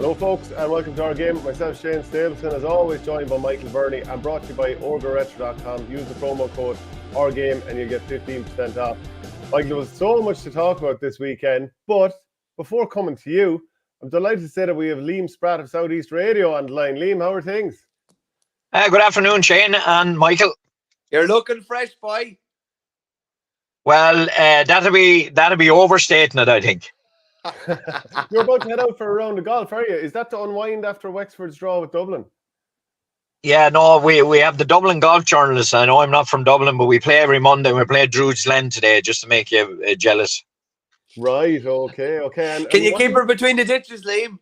Hello folks and welcome to our game. Myself Shane Stapleton, as always joined by Michael Verney, and brought to you by OurGameRetro.com. Use the promo code OurGame and you'll get 15% off. Michael, there was so much to talk about this weekend, but before coming to you, I'm delighted to say that we have Liam Spratt of Southeast Radio on the line. Liam, how are things? Good afternoon, Shane and Michael. You're looking fresh, boy. Well, that'll be overstating it, I think. You're about to head out for a round of golf, are you? Is that to unwind after Wexford's draw with Dublin? Yeah, no, we have the Dublin golf journalists. I know I'm not from Dublin, but we play every Monday. We play Druid's Glen today, just to make you jealous. Right, okay. And Can you keep her between the ditches, Liam?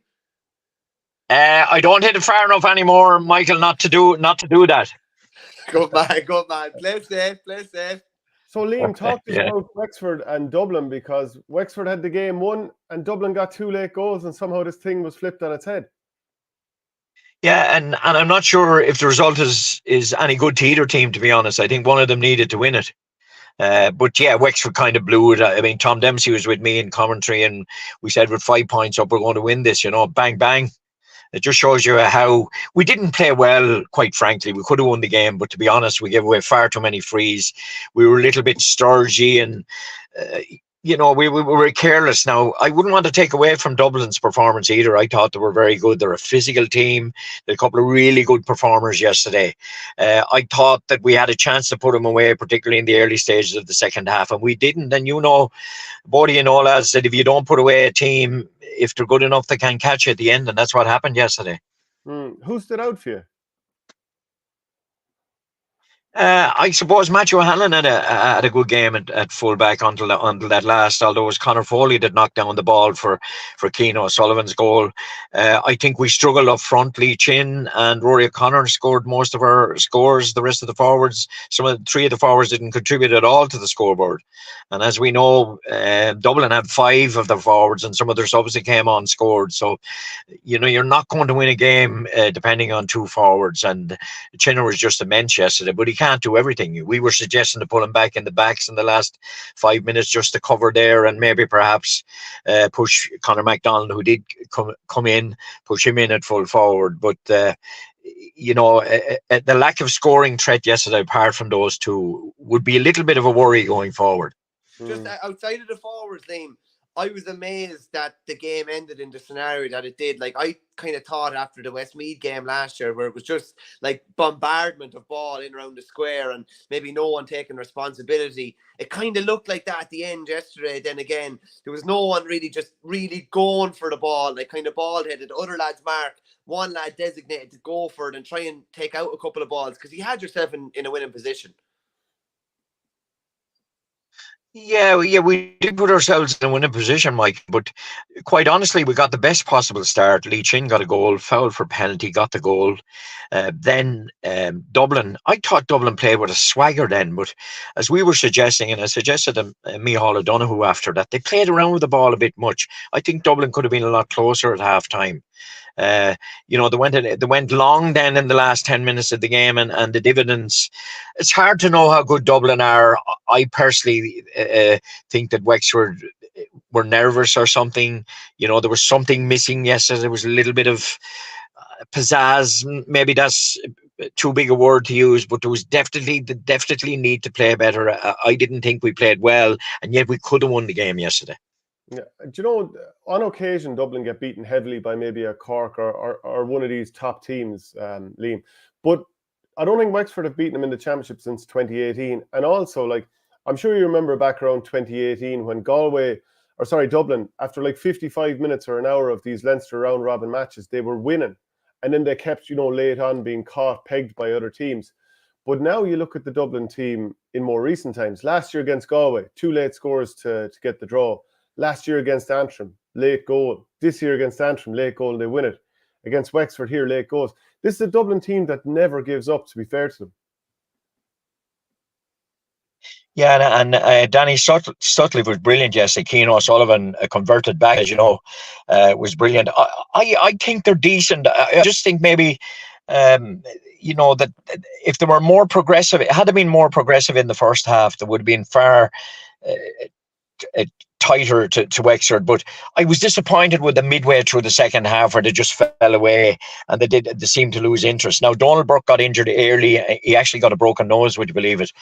I don't hit it far enough anymore, Michael, not to do that. Good man. Play safe. So Liam, talk to us about Wexford and Dublin, because Wexford had the game won and Dublin got 2 late goals and somehow this thing was flipped on its head. Yeah, and I'm not sure if the result is any good to either team, to be honest. I think one of them needed to win it. But yeah, Wexford kind of blew it. I mean, Tom Dempsey was with me in commentary and we said with 5 points up, we're going to win this, bang, bang. It just shows you how we didn't play well, quite frankly. We could have won the game, but to be honest, we gave away far too many frees. We were a little bit sturgy and, we were careless. Now, I wouldn't want to take away from Dublin's performance either. I thought they were very good. They're a physical team. They had a couple of really good performers yesterday. I thought that we had a chance to put them away, particularly in the early stages of the second half, and we didn't. And both of you know, lads, that if you don't put away a team, if they're good enough, they can catch you at the end, and that's what happened yesterday. Who stood out for you? I suppose Matthew Hanlon had a good game at fullback until that last, although it was Conor Foley that knocked down the ball for Keane O'Sullivan's goal. I think we struggled up front. Lee Chin and Rory O'Connor scored most of our scores. The rest of the forwards, three of the forwards didn't contribute at all to the scoreboard. And as we know, Dublin had 5 of the forwards and some of their subs that came on scored. So, you're not going to win a game depending on 2 forwards. And Chinner was just immense yesterday, but he can't do everything. We were suggesting to pull him back in the backs in the last 5 minutes just to cover there and maybe perhaps push Conor McDonald, who did come in, push him in at full forward. But the lack of scoring threat yesterday, apart from those 2, would be a little bit of a worry going forward. Just outside of the forwards, Liam, I was amazed that the game ended in the scenario that it did. Like, I kind of thought after the Westmeath game last year, where it was just like bombardment of ball in around the square and maybe no one taking responsibility. It kind of looked like that at the end yesterday. Then again, there was no one really going for the ball, like kind of bald-headed. Other lads mark, one lad designated to go for it and try and take out a couple of balls because he had yourself in a winning position. Yeah, we did put ourselves in a winning position, Mike, but quite honestly, we got the best possible start. Lee Chin got a goal, fouled for penalty, got the goal. Then Dublin, I thought Dublin played with a swagger then, but as we were suggesting, and I suggested to Micheál O'Donoghue after that, they played around with the ball a bit much. I think Dublin could have been a lot closer at half time. They went long then in the last 10 minutes of the game, and the dividends. It's hard to know how good Dublin are. I personally think that Wexford were nervous or something. There was something missing yesterday. There was a little bit of pizzazz. Maybe that's too big a word to use, but there was definitely need to play better. I didn't think we played well, and yet we could have won the game yesterday. Yeah, on occasion Dublin get beaten heavily by maybe a Cork or one of these top teams, Liam. But I don't think Wexford have beaten them in the championship since 2018. And also, I'm sure you remember back around 2018 when Dublin, after 55 minutes or an hour of these Leinster round robin matches, they were winning, and then they kept late on being pegged by other teams. But now you look at the Dublin team in more recent times. Last year against Galway, 2 late scores to get the draw. Last year against Antrim, late goal. This year against Antrim, late goal, and they win it. Against Wexford here, late goals. This is a Dublin team that never gives up, to be fair to them. Yeah, and Danny Sutcliffe was brilliant yesterday. Keane O'Sullivan, converted back, as you know, was brilliant. I think they're decent. I just think maybe, that if they were more progressive, it had been more progressive in the first half, there would have been far tighter to Wexford, but I was disappointed with the midway through the second half where they just fell away and they seemed to lose interest. Now, Donald Burke got injured early. He actually got a broken nose, would you believe it?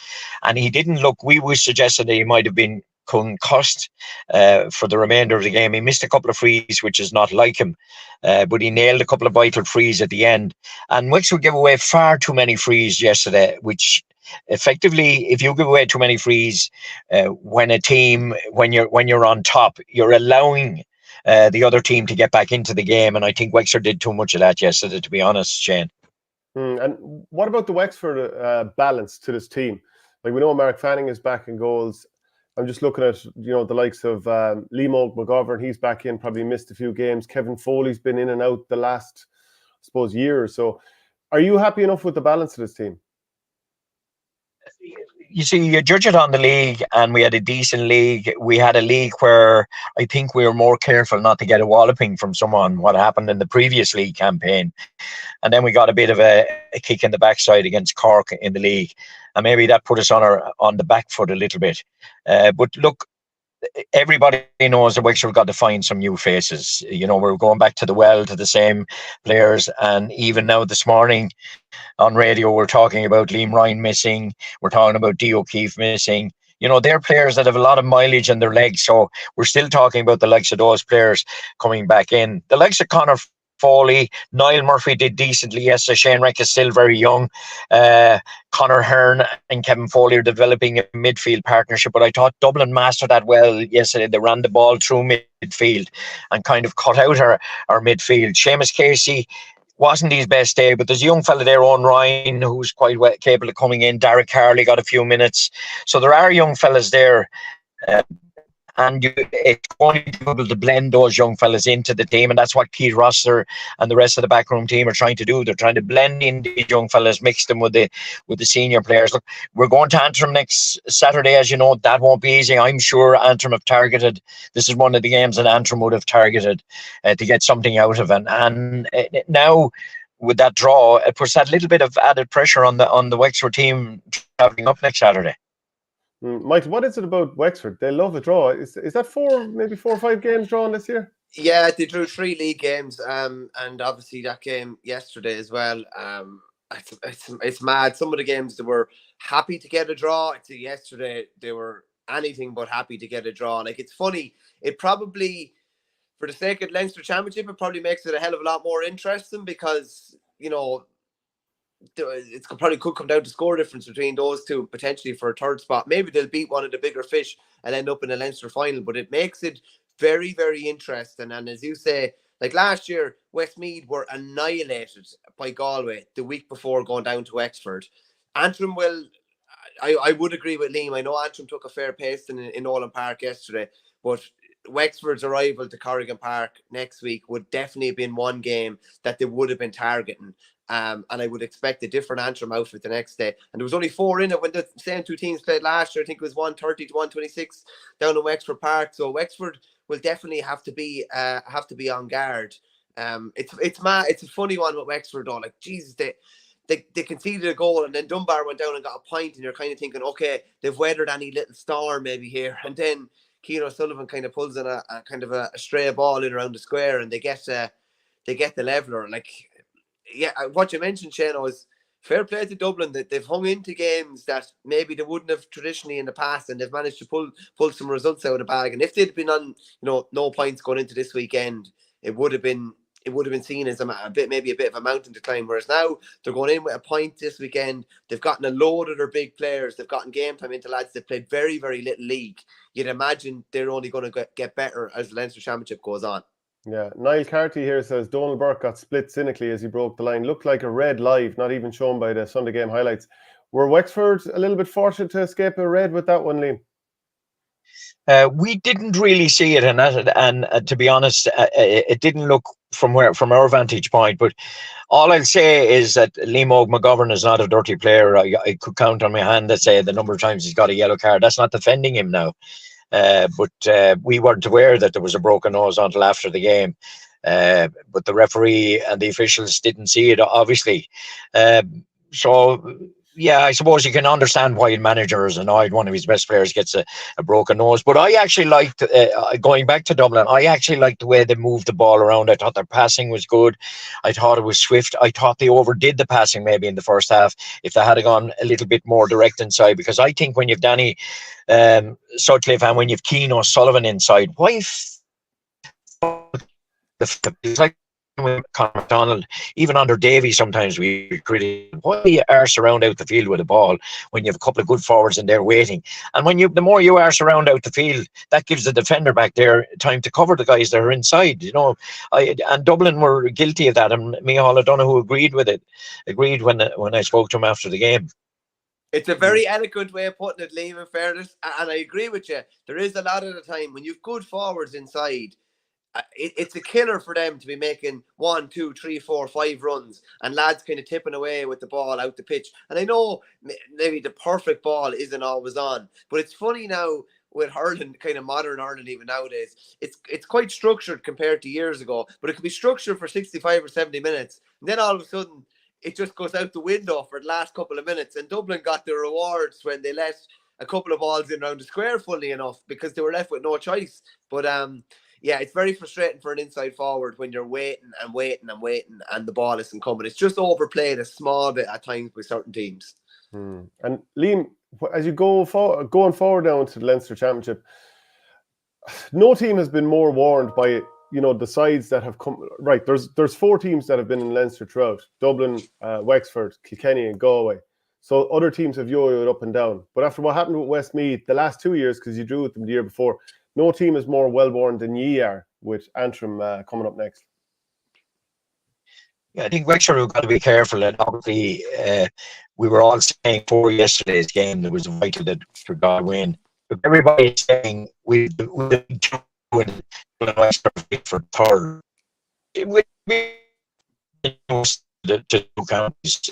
And he didn't look, we suggested that he might have been concussed for the remainder of the game. He missed a couple of frees, which is not like him, but he nailed a couple of vital frees at the end. And Wexford gave away far too many frees yesterday, which effectively, if you give away too many frees, when you're on top, you're allowing the other team to get back into the game. And I think Wexford did too much of that yesterday, to be honest, Shane. And what about the Wexford balance to this team? Like, we know Mark Fanning is back in goals. I'm just looking at, the likes of Liam McGovern. He's back in, probably missed a few games. Kevin Foley's been in and out the last, I suppose, year or so. Are you happy enough with the balance of this team? You see, you judge it on the league, and we had a decent league. We had a league where I think we were more careful not to get a walloping from someone, what happened in the previous league campaign. And then we got a bit of a kick in the backside against Cork in the league. And maybe that put us on the back foot a little bit. But look, everybody knows that Wexford got to find some new faces. We're going back to the same players. And even now this morning on radio, we're talking about Liam Ryan missing. We're talking about Dee O'Keefe missing. They're players that have a lot of mileage in their legs. So we're still talking about the likes of those players coming back in. The likes of Conor Foley, Niall Murphy did decently yesterday. Shane Reck is still very young. Conor Hearn and Kevin Foley are developing a midfield partnership, but I thought Dublin mastered that well yesterday. They ran the ball through midfield and kind of cut out our midfield. Seamus Casey wasn't his best day, but there's a young fella there, Owen Ryan, who's quite capable of coming in. Derek Carley got a few minutes. So there are young fellas there. And it's going to be able to blend those young fellas into the team, and that's what Keith Rosser and the rest of the backroom team are trying to do. They're trying to blend in these young fellas, mix them with the senior players. Look, we're going to Antrim next Saturday, as you know. That won't be easy. I'm sure Antrim have targeted. This is one of the games that Antrim would have targeted to get something out of it. And now, with that draw, it puts that little bit of added pressure on the Wexford team travelling up next Saturday. Michael, what is it about Wexford? They love a draw. Is that maybe 4 or 5 games drawn this year? Yeah, they drew 3 league games, and obviously that game yesterday as well. It's mad. Some of the games they were happy to get a draw. I'd say yesterday they were anything but happy to get a draw. Like, it's funny. It probably, for the sake of Leinster Championship, it probably makes it a hell of a lot more interesting because it probably could come down to score difference between those two potentially for a third spot. Maybe they'll beat one of the bigger fish and end up in a Leinster final, but it makes it very, very interesting. And as you say, like last year, Westmeath were annihilated by Galway the week before going down to Wexford. Antrim I would agree with Liam. I know Antrim took a fair pace in Nolan Park yesterday, but Wexford's arrival to Corrigan Park next week would definitely have been one game that they would have been targeting. And I would expect a different Antrim outfit the next day. And there was only 4 in it when the same 2 teams played last year. I think it was 130 to 126 down in Wexford Park. So Wexford will definitely have to be on guard. It's mad. It's a funny one with Wexford though. Like, Jesus, they conceded a goal and then Dunbar went down and got a point, and you're kind of thinking, okay, they've weathered any little storm maybe here. And then Cian O'Sullivan kind of pulls in a kind of a stray ball in around the square, and they get the leveler. Like, yeah, what you mentioned, Shane, was fair play to Dublin that they've hung into games that maybe they wouldn't have traditionally in the past, and they've managed to pull some results out of the bag. And if they'd been on, no points going into this weekend, it would have been seen as a bit of a mountain to climb. Whereas now they're going in with a point this weekend. They've gotten a load of their big players. They've gotten game time into lads that played very, very little league. You'd imagine they're only going to get better as the Leinster Championship goes on. Yeah, Niall Carty here says Donald Burke got split cynically as he broke the line. Looked like a red live, not even shown by the Sunday game highlights. Were Wexford a little bit fortunate to escape a red with that one, Liam? We didn't really see it, and to be honest, it didn't look from our vantage point. But all I'll say is that Liam McGovern is not a dirty player. I could count on my hand that say the number of times he's got a yellow card. That's not defending him now. But we weren't aware that there was a broken nose until after the game. But the referee and the officials didn't see it, obviously. So yeah, I suppose you can understand why a manager is annoyed. One of his best players gets a broken nose. But I actually liked, going back to Dublin, I actually liked the way they moved the ball around. I thought their passing was good. I thought it was swift. I thought they overdid the passing maybe in the first half if they had gone a little bit more direct inside. Because I think when you've Danny Sutcliffe and when you've Keane O'Sullivan inside, why it's like with McDonald, even under Davy, sometimes we criticise why you arse around out the field with the ball when you have a couple of good forwards in there waiting. And when the more you arse around out the field, that gives the defender back there time to cover the guys that are inside. And Dublin were guilty of that, and Micheál O'Donoghue agreed when I spoke to him after the game. It's a very eloquent way of putting it, Liam, in fairness, and I agree with you. There is a lot of the time when you've good forwards inside, it's a killer for them to be making 1, 2, 3, 4, 5 runs and lads kind of tipping away with the ball out the pitch. And I know maybe the perfect ball isn't always on, but it's funny now with hurling, kind of modern hurling even nowadays, it's quite structured compared to years ago, but it can be structured for 65 or 70 minutes. And then all of a sudden, it just goes out the window for the last couple of minutes. And Dublin got their rewards when they let a couple of balls in around the square, funnily enough, because they were left with no choice. But yeah, it's very frustrating for an inside forward when you're waiting and waiting and waiting and the ball isn't coming. It's just overplayed a small bit at times with certain teams. And Liam, as you going forward now into the Leinster Championship, no team has been more warned by the sides that have come. Right, there's 4 teams that have been in Leinster throughout: Dublin, Wexford, Kilkenny, and Galway. So other teams have yo-yoed up and down. But after what happened with Westmeath the last 2 years, because you drew with them the year before, no team is more well-born than ye are, with Antrim coming up next. Yeah, I think Wexford have got to be careful. And obviously, we were all saying for yesterday's game there was a vital that Wexford got a win. But everybody is saying we win Wexford for third. It would be to 2 counties.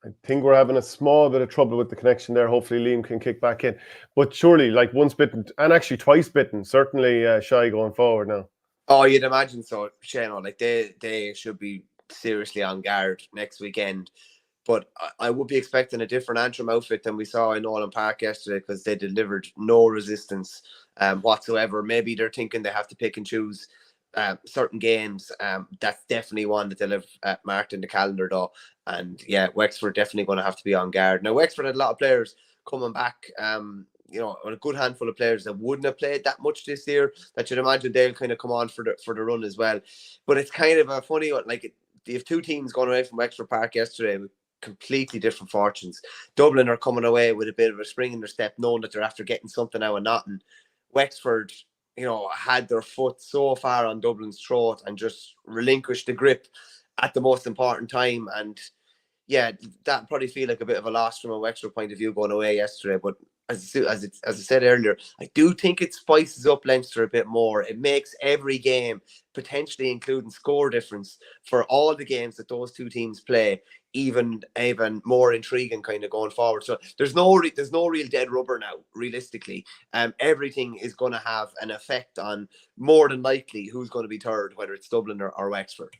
I think we're having a small bit of trouble with the connection there. Hopefully Liam can kick back in. But surely, like, once bitten, and actually twice bitten, certainly shy going forward now. Oh, you'd imagine so, Shane. Like, they should be seriously on guard next weekend. But I would be expecting a different Antrim outfit than we saw in Nolan Park yesterday, because they delivered no resistance whatsoever. Maybe they're thinking they have to pick and choose certain games. That's definitely one that they'll have marked in the calendar, though. And yeah, Wexford definitely going to have to be on guard. Now, Wexford had a lot of players coming back, a good handful of players that wouldn't have played that much this year, that you'd imagine they'll kind of come on for the run as well. But it's kind of a funny one. Like, you have 2 teams going away from Wexford Park yesterday with completely different fortunes. Dublin are coming away with a bit of a spring in their step, knowing that they're after getting something out of nothing. Wexford, had their foot so far on Dublin's throat and just relinquished the grip at the most important time. And yeah, that probably feel like a bit of a loss from a Wexford point of view going away yesterday. But as I said earlier, I do think it spices up Leinster a bit more. It makes every game, potentially including score difference, for all the games that those 2 teams play, even more intriguing kind of going forward. So there's no real dead rubber now, realistically. Everything is going to have an effect on, more than likely, who's going to be third, whether it's Dublin or Wexford.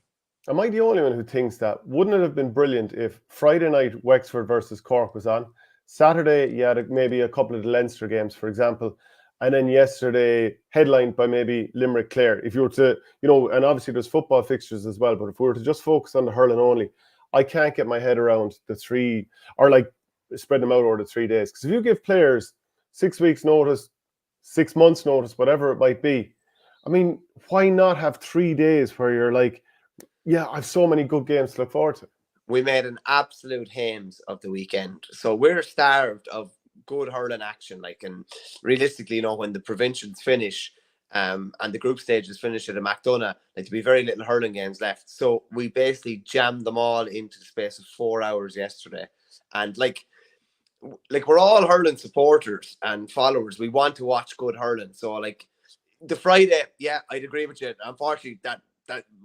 Am I the only one who thinks that? Wouldn't it have been brilliant if Friday night Wexford versus Cork was on? Saturday, you had maybe a couple of the Leinster games, for example. And then yesterday, headlined by maybe Limerick Clare. If you were to, and obviously there's football fixtures as well, but if we were to just focus on the hurling only, I can't get my head around the 3, or like spread them out over the 3 days. Because if you give players 6 weeks notice, 6 months notice, whatever it might be, I mean, why not have 3 days where you're like, yeah, I've so many good games to look forward to. We made an absolute hames of the weekend. So we're starved of good hurling action. Like, and realistically, when the provincials finish and the group stages finish at a McDonagh, there'll be very little hurling games left. So we basically jammed them all into the space of 4 hours yesterday. And like we're all hurling supporters and followers. We want to watch good hurling. So like the Friday, yeah, I'd agree with you. Unfortunately, that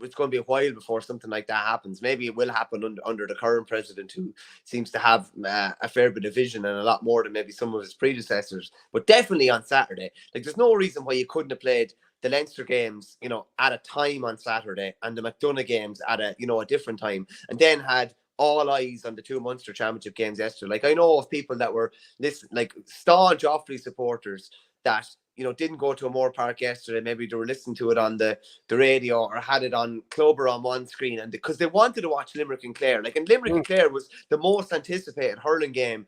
it's going to be a while before something like that happens. Maybe it will happen under the current president, who seems to have a fair bit of vision and a lot more than maybe some of his predecessors. But definitely on Saturday, like, there's no reason why you couldn't have played the Leinster games, at a time on Saturday, and the McDonagh games at a different time, and then had all eyes on the two Munster Championship games yesterday. Like, I know of people that were like staunch Offaly supporters that, you know, didn't go to O'Moore Park yesterday. Maybe they were listening to it on the radio or had it on Clubber on one screen, and because they wanted to watch Limerick and Clare. Like, and Limerick and Clare was the most anticipated hurling game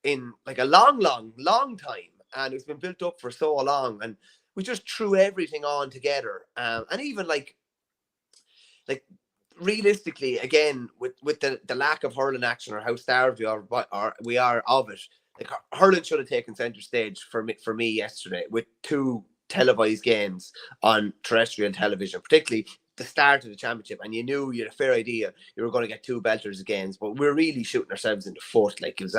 in like a long time, and it's been built up for so long, and we just threw everything on together, and even like realistically, again, with the lack of hurling action, or how starved we are of it, like, hurling should have taken centre stage for me yesterday, with two televised games on terrestrial television, particularly the start of the championship, and you knew you had a fair idea you were going to get two belters of games, but we're really shooting ourselves in the foot. Like, you'd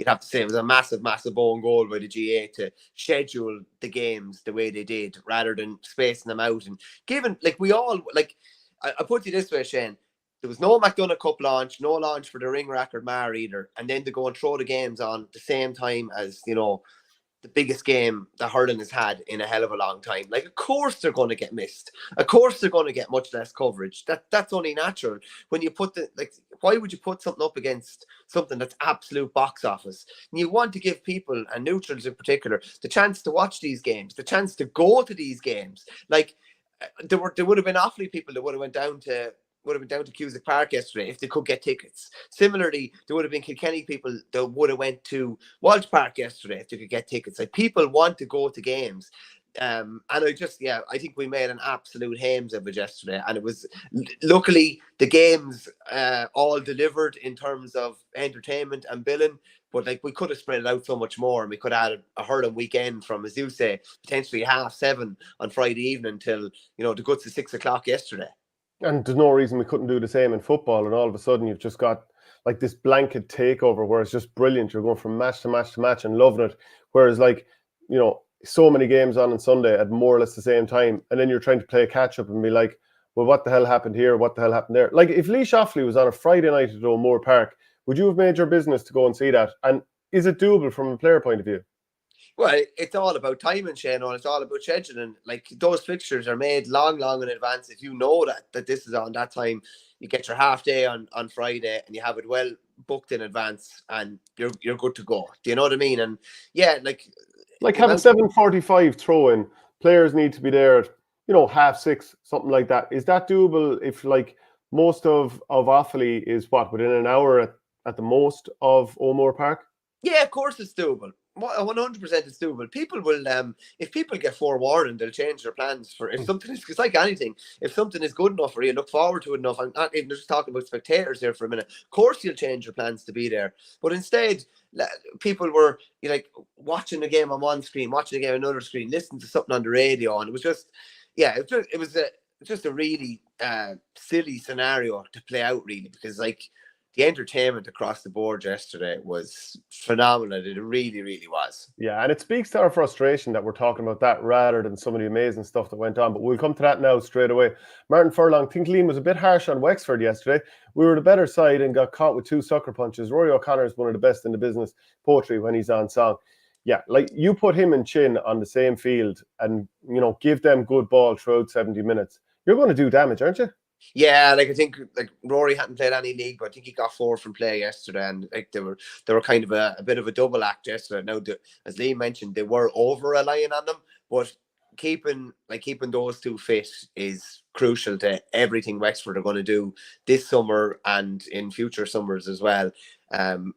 have to say it was a massive own goal by the GA to schedule the games the way they did, rather than spacing them out. And given, like, we all, like, I put it this way, Shane, there was no McDonagh Cup launch, no launch for the Ring Rack or Mar either, and then to go and throw the games on the same time as, you know, the biggest game that hurling has had in a hell of a long time. Like, of course they're going to get missed. Of course they're going to get much less coverage. That's only natural. When you put why would you put something up against something that's absolute box office? And you want to give people, and neutrals in particular, the chance to watch these games, the chance to go to these games. Like, there would have been awfully people that would have went down to Cusack Park yesterday if they could get tickets. Similarly, there would have been Kilkenny people that would have went to Walsh Park yesterday if they could get tickets. Like, people want to go to games. And I think we made an absolute hames of it yesterday. And it was, luckily, the games all delivered in terms of entertainment and billing. But, like, we could have spread it out so much more, and we could have had a hurling weekend from, as you say, potentially 7:30 on Friday evening till, you know, the guts of 6 o'clock yesterday. And there's no reason we couldn't do the same in football, and all of a sudden you've just got like this blanket takeover where it's just brilliant. You're going from match to match to match and loving it. Whereas, like, you know, so many games on Sunday at more or less the same time, and then you're trying to play catch up and be like, well, what the hell happened here? What the hell happened there? Like, if Laois Offaly was on a Friday night at O'Moore Park, would you have made your business to go and see that? And is it doable from a player point of view? Well, it's all about timing, Shane, and it's all about scheduling. Like, those fixtures are made long in advance. If you know that this is on that time, you get your half day on Friday, and you have it well booked in advance, and you're good to go. Do you know what I mean? And yeah, like have a 7:45 throw in. Players need to be there at, you know, 6:30, something like that. Is that doable if, like, most of Offaly is within an hour at the most of O'Moore Park? Yeah, of course it's doable. 100% it's doable. People will, if people get forewarned, they'll change their plans for, if something is, it's like anything. If something is good enough, or you look forward to it enough, I'm not even just talking about spectators here for a minute. Of course you'll change your plans to be there. But instead, people were, you know, like, watching the game on one screen, watching the game on another screen, listening to something on the radio, and it was just, yeah, it was just a really silly scenario to play out, really, because, like, the entertainment across the board yesterday was phenomenal. It really, really was. Yeah, and it speaks to our frustration that we're talking about that rather than some of the amazing stuff that went on. But we'll come to that now straight away. Martin Furlong, I think Liam was a bit harsh on Wexford yesterday. We were the better side and got caught with two sucker punches. Rory O'Connor is one of the best in the business, poetry, when he's on song. Yeah, like, you put him and Chin on the same field and, you know, give them good ball throughout 70 minutes. You're going to do damage, aren't you? Yeah, like, I think, like, Rory hadn't played any league, but I think he got 4 from play yesterday, and, like, they were kind of a bit of a double act yesterday. Now, as Liam mentioned, they were over relying on them, but keeping those two fit is crucial to everything Wexford are going to do this summer and in future summers as well.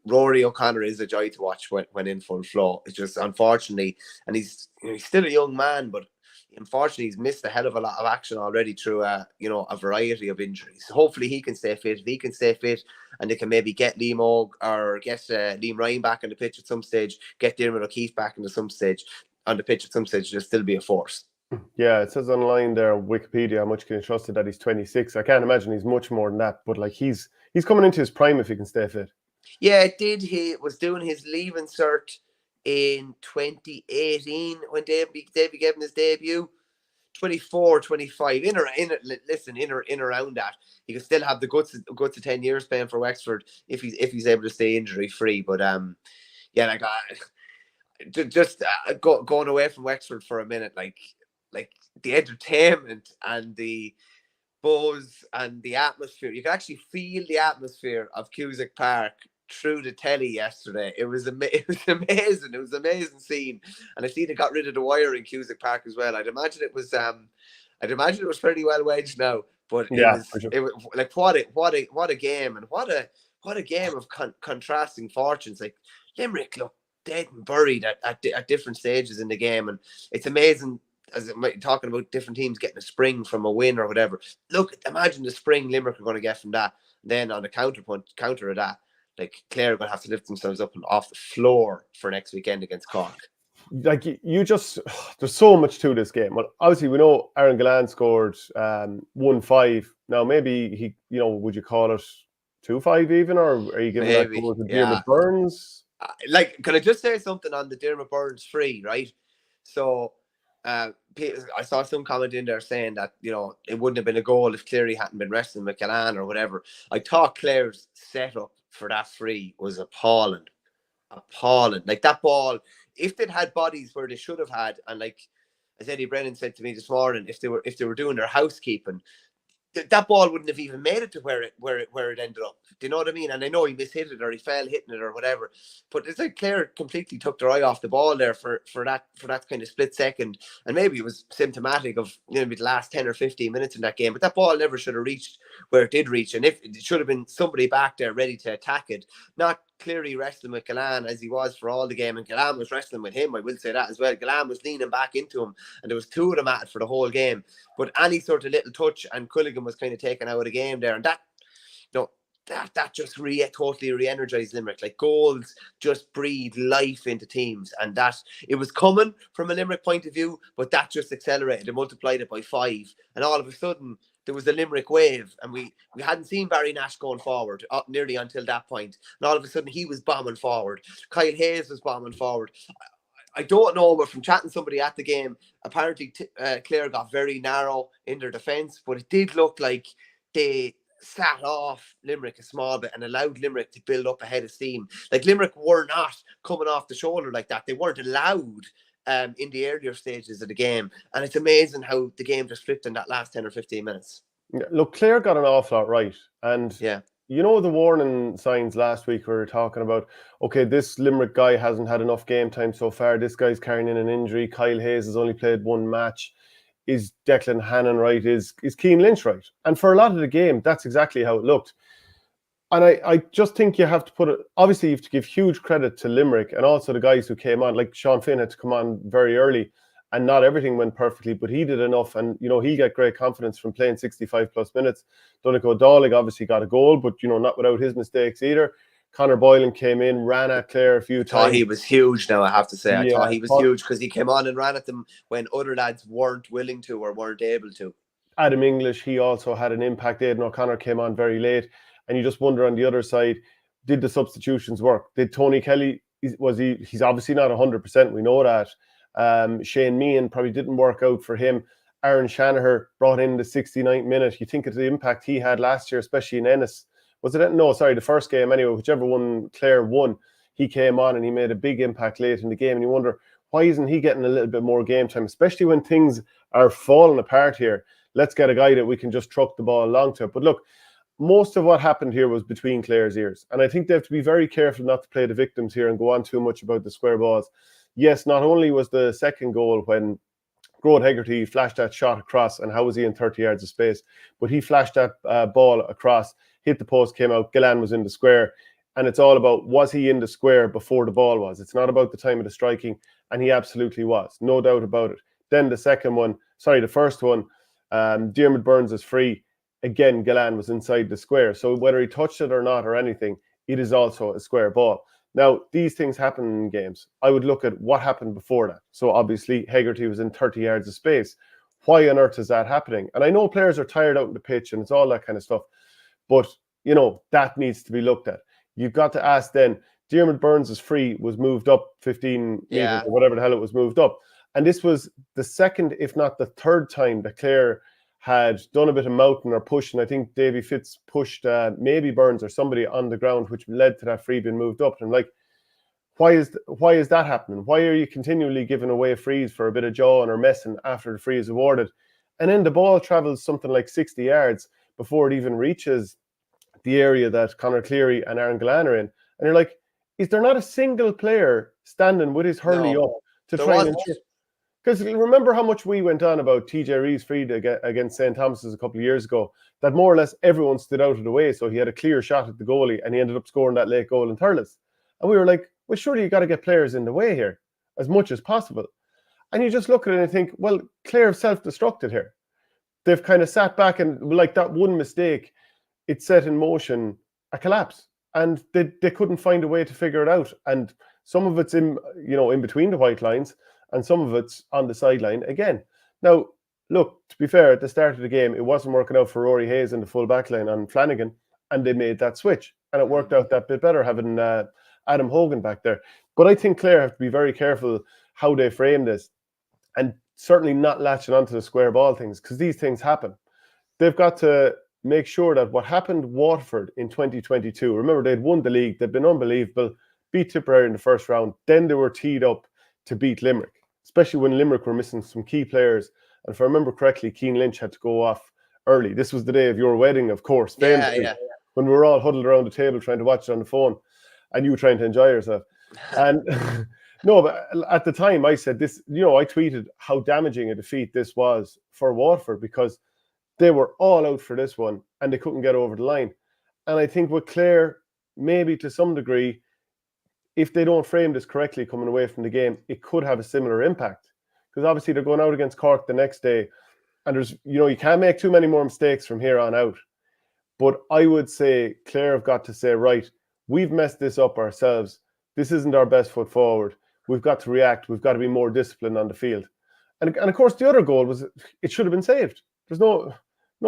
Rory O'Connor is a joy to watch when in full flow. It's just, unfortunately, and he's still a young man, but unfortunately he's missed a hell of a lot of action already through a variety of injuries. Hopefully he can stay fit. If he can stay fit, and they can maybe get Liam Ryan back on the pitch at some stage, get Dermot O'Keefe back on the pitch at some stage, there'll still be a force. Yeah, it says online there on Wikipedia how much can you trust it that he's 26. I can't imagine he's much more than that, but, like, he's coming into his prime if he can stay fit. Yeah, it did. He was doing his leaving cert in 2018 when Davy gave him his debut. 24, 25, in around that. He could still have the guts of 10 years playing for Wexford if he's able to stay injury free. But yeah, like, just going away from Wexford for a minute, like the entertainment and the buzz and the atmosphere. You could actually feel the atmosphere of Cusack Park through the telly yesterday. It was it was amazing. It was an amazing scene, and I see they got rid of the wire in Cusack Park as well. I'd imagine it was pretty well wedged now. But Yeah, for sure. it was like what a game, and what a game of contrasting fortunes. Like Limerick looked dead and buried at different stages in the game, and it's amazing. As talking about different teams getting a spring from a win or whatever. Look, imagine the spring Limerick are going to get from that. Then on the counter of that, like Clare are going to have to lift themselves up and off the floor for next weekend against Cork. Like there's so much to this game. Well, obviously we know Aaron Gillan scored 1-5. Now maybe he, would you call it 2-5 even, or are you giving that goal to Dermot Burns? Can I just say something on the Dermot Burns free, right? So I saw some comment in there saying that it wouldn't have been a goal if Clary hadn't been wrestling with Gillan or whatever. I thought Clare's setup for that free was appalling. Like that ball, if they'd had bodies where they should have had, and like as Eddie Brennan said to me this morning, if they were doing their housekeeping, that ball wouldn't have even made it to where it ended up. Do you know what I mean? And I know he mishit it or he fell hitting it or whatever, but it's like Clare completely took their eye off the ball there for that kind of split second, and maybe it was symptomatic of maybe the last 10 or 15 minutes in that game. But that ball never should have reached where it did reach, and if it should have been somebody back there ready to attack it, not clearly wrestling with Gillan as he was for all the game, and Gillan was wrestling with him. I will say that as well. Gillan was leaning back into him, and there was two of them at it for the whole game. But any sort of little touch, and Culligan was kind of taken out of the game there, and that just totally re-energized Limerick. Like goals just breathe life into teams, and that it was coming from a Limerick point of view, but that just accelerated and multiplied it by 5, and all of a sudden there was a Limerick wave, and we hadn't seen Barry Nash going forward nearly until that point, and all of a sudden he was bombing forward. Kyle Hayes was bombing forward. I don't know, but from chatting to somebody at the game, apparently Clare got very narrow in their defence, but it did look like they sat off Limerick a small bit and allowed Limerick to build up a head of steam. Like Limerick were not coming off the shoulder like that. They weren't allowed in the earlier stages of the game. And it's amazing how the game just flipped in that last 10 or 15 minutes. Look, Clare got an awful lot right. And yeah. The warning signs last week we were talking about, okay, this Limerick guy hasn't had enough game time so far. This guy's carrying in an injury. Kyle Hayes has only played one match. Is Declan Hannon right? Is Cian Lynch right? And for a lot of the game, that's exactly how it looked. And I just think you have to put it, obviously you have to give huge credit to Limerick and also the guys who came on, like Sean Finn had to come on very early, and not everything went perfectly, but he did enough, and he'll get great confidence from playing 65 plus minutes. Donegal obviously got a goal, but not without his mistakes either. Connor Boylan came in, ran at Clare a few times. He was huge now, I have to say. I thought he was huge because he came on and ran at them when other lads weren't willing to or weren't able to. Adam English, he also had an impact. Aidan O'Connor came on very late, and you just wonder on the other side, did the substitutions work? Did Tony Kelly, he's obviously not 100%, we know that. Shane Meehan probably didn't work out for him. Aaron Shanahan brought in the 69th minute. You think of the impact he had last year, especially in Ennis. Was it? No, sorry, the first game anyway, whichever one Clare won, he came on and he made a big impact late in the game. And you wonder, why isn't he getting a little bit more game time, especially when things are falling apart here? Let's get a guy that we can just truck the ball along to. But look, most of what happened here was between Clare's ears. And I think they have to be very careful not to play the victims here and go on too much about the square balls. Yes, not only was the second goal when Grode Hegarty flashed that shot across, and how was he in 30 yards of space, but he flashed that ball across, hit the post, came out, Gillan was in the square, and it's all about, was he in the square before the ball was? It's not about the time of the striking, and he absolutely was, no doubt about it. Then the first one, Dermot Burns is free. Again, Gillan was inside the square, so whether he touched it or not or anything, it is also a square ball. Now, these things happen in games. I would look at what happened before that. So obviously, Hegarty was in 30 yards of space. Why on earth is that happening? And I know players are tired out in the pitch and it's all that kind of stuff. But, that needs to be looked at. You've got to ask then, Dermot Burns' free was moved up 15 meters or whatever the hell it was moved up. And this was the second, if not the third time that Clare had done a bit of mouthing or pushing. I think Davy Fitz pushed maybe Burns or somebody on the ground, which led to that free being moved up. And why is that happening? Why are you continually giving away frees for a bit of jawing or messing after the free is awarded? And then the ball travels something like 60 yards before it even reaches the area that Conor Cleary and Aaron Gillane are in. And you're like, is there not a single player standing with his hurley up to try and ensure? Because remember how much we went on about TJ Reeves Freed against St. Thomas's a couple of years ago, that more or less everyone stood out of the way, so he had a clear shot at the goalie, and he ended up scoring that late goal in Thurles. And we were like, well, surely you got to get players in the way here as much as possible. And you just look at it and think, well, Clare have self-destructed here. They've kind of sat back, and like that one mistake, it set in motion a collapse. And they couldn't find a way to figure it out. And some of it's in between the white lines, and some of it's on the sideline again. Now, look, to be fair, at the start of the game, it wasn't working out for Rory Hayes in the full back line on Flanagan, and they made that switch. And it worked out that bit better having Adam Hogan back there. But I think Clare have to be very careful how they frame this, and certainly not latching onto the square ball things, because these things happen. They've got to make sure that what happened Waterford in 2022, remember they'd won the league, they'd been unbelievable, beat Tipperary in the first round, then they were teed up to beat Limerick, especially when Limerick were missing some key players. And if I remember correctly, Keane Lynch had to go off early. This was the day of your wedding, of course, famously, when we were all huddled around the table trying to watch it on the phone, and you trying to enjoy yourself. And no, but at the time I said this, I tweeted how damaging a defeat this was for Waterford, because they were all out for this one and they couldn't get over the line. And I think with Clare, maybe to some degree, if they don't frame this correctly coming away from the game, it could have a similar impact. Because obviously they're going out against Cork the next day, and there's, you can't make too many more mistakes from here on out. But I would say Clare have got to say, right, we've messed this up ourselves. This isn't our best foot forward. We've got to react. We've got to be more disciplined on the field. And of course, the other goal was, it should have been saved. There's no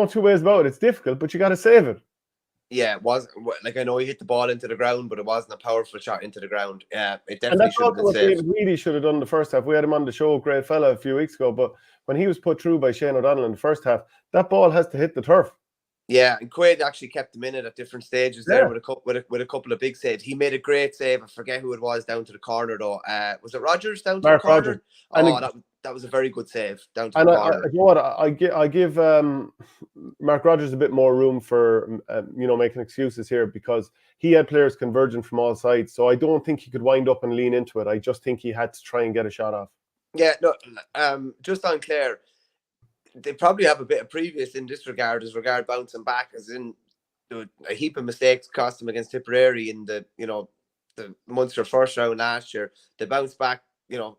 two ways about it. It's difficult, but you got to save it. Yeah, it was like, I know he hit the ball into the ground, but it wasn't a powerful shot into the ground. Yeah, it definitely should have been saved. David Reedy should have done the first half. We had him on the show, great fella, a few weeks ago. But when he was put through by Shane O'Donnell in the first half, that ball has to hit the turf. Yeah, and Quaid actually kept him in it at different stages there with a couple of big saves. He made a great save. I forget who it was down to the corner though. Was it Rogers down to Mark the corner? Rogers. That was a very good save down to the corner. You know what? I give Mark Rogers a bit more room for making excuses here, because he had players converging from all sides. So I don't think he could wind up and lean into it. I just think he had to try and get a shot off. Yeah, no. Just on Clare, they probably have a bit of previous in this regard, as regard bouncing back, as in a heap of mistakes cost them against Tipperary in the Munster first round last year. They bounced back,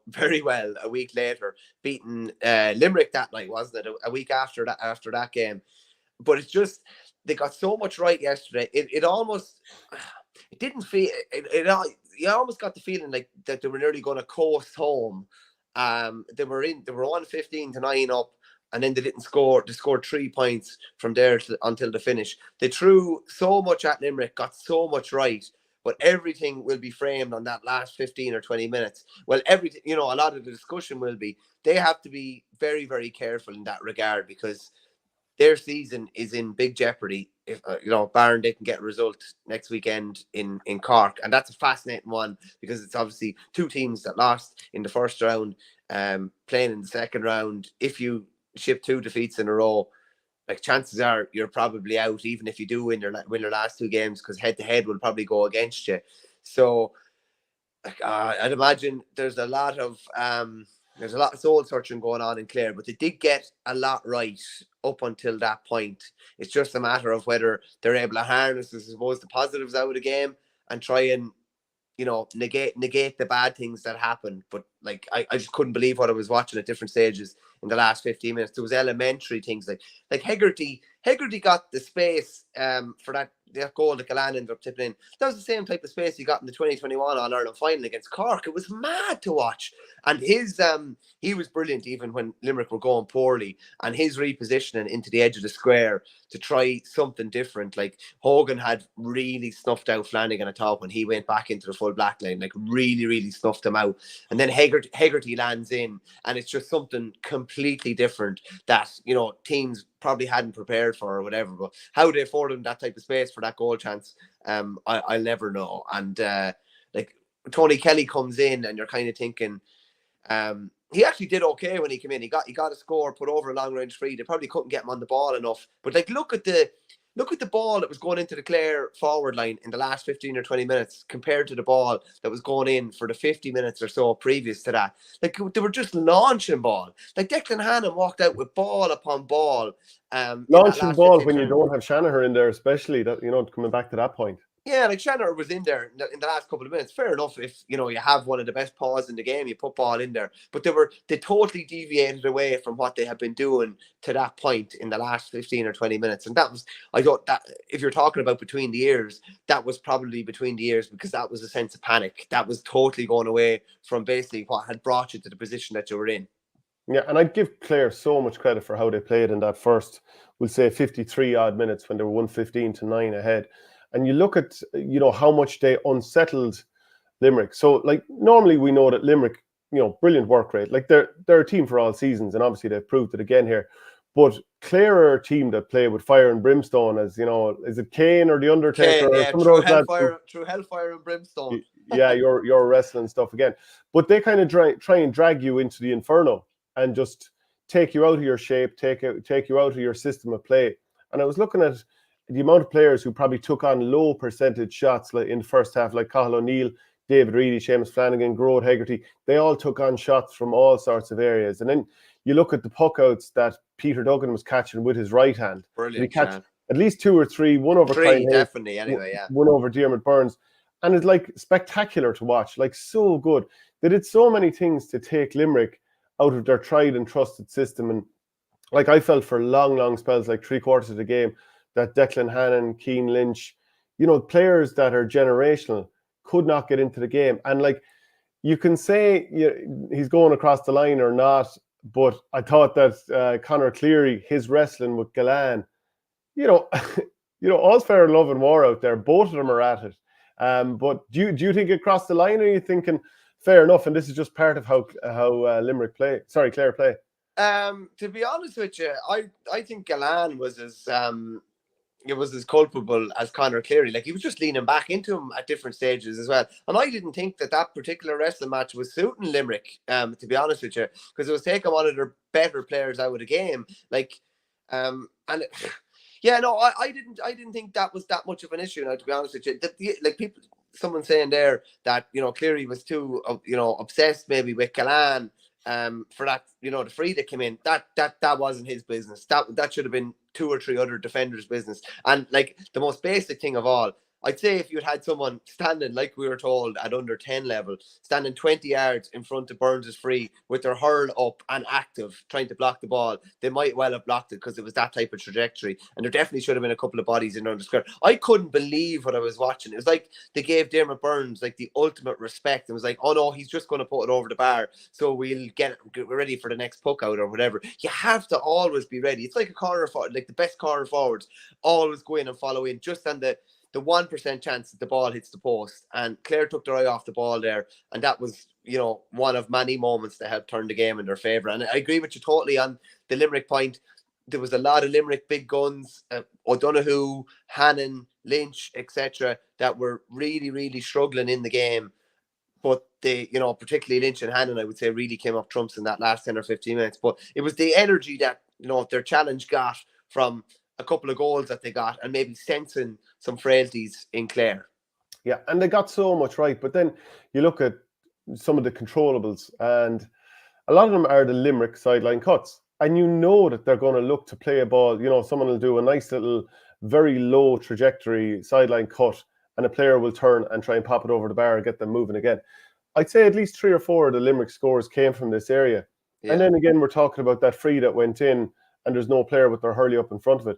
very well a week later, beating Limerick that night, wasn't it? A week after that game. But it's just, they got so much right yesterday. It almost, it didn't feel, you almost got the feeling like that they were nearly going to coast home. They were on 15-9 up, and then they didn't score. They scored 3 points from there until the finish. They threw so much at Limerick, got so much right, but everything will be framed on that last 15 or 20 minutes. Well, everything, a lot of the discussion will be, they have to be very, very careful in that regard, because their season is in big jeopardy if, barring they can get a result next weekend in Cork. And that's a fascinating one, because it's obviously two teams that lost in the first round, playing in the second round. If you ship 2 defeats in a row, like, chances are you're probably out, even if you do win your last 2 games, because head-to-head will probably go against you. So I'd imagine there's a lot of soul searching going on in Clare, but they did get a lot right up until that point. It's just a matter of whether they're able to harness, I suppose, the positives out of the game and try and negate the bad things that happen. But like, I just couldn't believe what I was watching at different stages in the last 15 minutes. There was elementary things like Hegarty got the space for that goal that Gillane ended up tipping in. That was the same type of space he got in the 2021 All-Ireland final against Cork. It was mad to watch. And his he was brilliant even when Limerick were going poorly, and his repositioning into the edge of the square to try something different. Like, Hogan had really snuffed out Flanagan at top when he went back into the full black line, like really, really snuffed him out. And then Hegarty lands in, and it's just something completely different that, teams probably hadn't prepared for or whatever. But how they afforded him that type of space for that goal chance, I'll never know. And like, Tony Kelly comes in, and you're kind of thinking, he actually did okay when he came in. He got a score, put over a long range free. They probably couldn't get him on the ball enough. But like, look at the ball that was going into the Clare forward line in the last 15 or 20 minutes compared to the ball that was going in for the 50 minutes or so previous to that. Like, they were just launching ball. Like, Declan Hannon walked out with ball upon ball. Launching ball when you don't have Shanahan in there, especially, that, you know, coming back to that point. Yeah, like Shannon was in there in the last couple of minutes. Fair enough if, you know, you have one of the best paws in the game, you put ball in there. But they totally deviated away from what they have been doing to that point in the last 15 or 20 minutes. And that was, I thought that if you're talking about between the ears, that was probably between the ears, because that was a sense of panic. That was totally going away from basically what had brought you to the position that you were in. Yeah, and I'd give Clare so much credit for how they played in that first, we'll say 53 odd minutes when they were 115-9 ahead. And you look at, you know, how much they unsettled Limerick. So, like, normally we know that Limerick, you know, brilliant work rate. Like, they're a team for all seasons, and obviously they've proved it again here. But Clare are a team that play with fire and brimstone, as, you know, is it Kane or the Undertaker? Yeah, or through hellfire and brimstone. Yeah, your wrestling stuff again. But they kind of try and drag you into the inferno and just take you out of your shape, take you out of your system of play. And I was looking at the amount of players who probably took on low percentage shots, like in the first half, like Cathal O'Neill, David Reedy, Seamus Flanagan, Grode Hegarty. They all took on shots from all sorts of areas. And then you look at the puck outs that Peter Duggan was catching with his right hand. Brilliant. He catch at least 2 or 3, one over three, definitely, anyway, yeah. One over Diarmuid Burns. And it's like spectacular to watch, like so good. They did so many things to take Limerick out of their tried and trusted system. And like, I felt for long spells, like 3/4 of the game, that Declan Hannon, Keane Lynch, you know, players that are generational could not get into the game. And like, you can say he's going across the line or not, but I thought that Conor Cleary, his wrestling with Galan, you know, all's fair in love and war out there. Both of them are at it. But do you think it crossed the line, or are you thinking fair enough, and this is just part of how Clare play? To be honest with you, I think Galan was as culpable as Conor Cleary. Like, he was just leaning back into him at different stages as well. And I didn't think that particular wrestling match was suiting Limerick, to be honest with you, because it was taking one of their better players out of the game. Like, yeah, no, I didn't think that was that much of an issue. Now, to be honest with you, like, someone saying there that, you know, Cleary was too, you know, obsessed maybe with Galan, for that, you know, the free that came in, that wasn't his business. That should have been 2 or 3 other defenders' business. And like, the most basic thing of all, I'd say if you'd had someone standing, like we were told, at under 10 level, standing 20 yards in front of Burns' free with their hurl up and active, trying to block the ball, they might well have blocked it, because it was that type of trajectory. And there definitely should have been a couple of bodies in on the square. I couldn't believe what I was watching. It was like they gave Dermot Burns like the ultimate respect. It was like, oh no, he's just going to put it over the bar, so we'll get ready for the next puck out or whatever. You have to always be ready. It's like a corner forward, like the best corner forwards always go in and follow in, just on the 1% chance that the ball hits the post. And Clare took their eye off the ball there, and that was, you know, one of many moments that helped turn the game in their favour. And I agree with you totally on the Limerick point. There was a lot of Limerick big guns, O'Donoghue, Hannon, Lynch, etc., that were really struggling in the game. But they, you know, particularly Lynch and Hannon, I would say, really came up trumps in that last 10 or 15 minutes. But it was the energy that, you know, their challenge got from a couple of goals that they got, and maybe sensing some frailties in Clare. Yeah, and they got so much right. But then you look at some of the controllables, and a lot of them are the Limerick sideline cuts. And you know that they're going to look to play a ball. You know, someone will do a nice little, very low trajectory sideline cut, and a player will turn and try and pop it over the bar and get them moving again. I'd say at least 3 or 4 of the Limerick scores came from this area. Yeah. And then again, we're talking about that free that went in, and there's no player with their hurley up in front of it.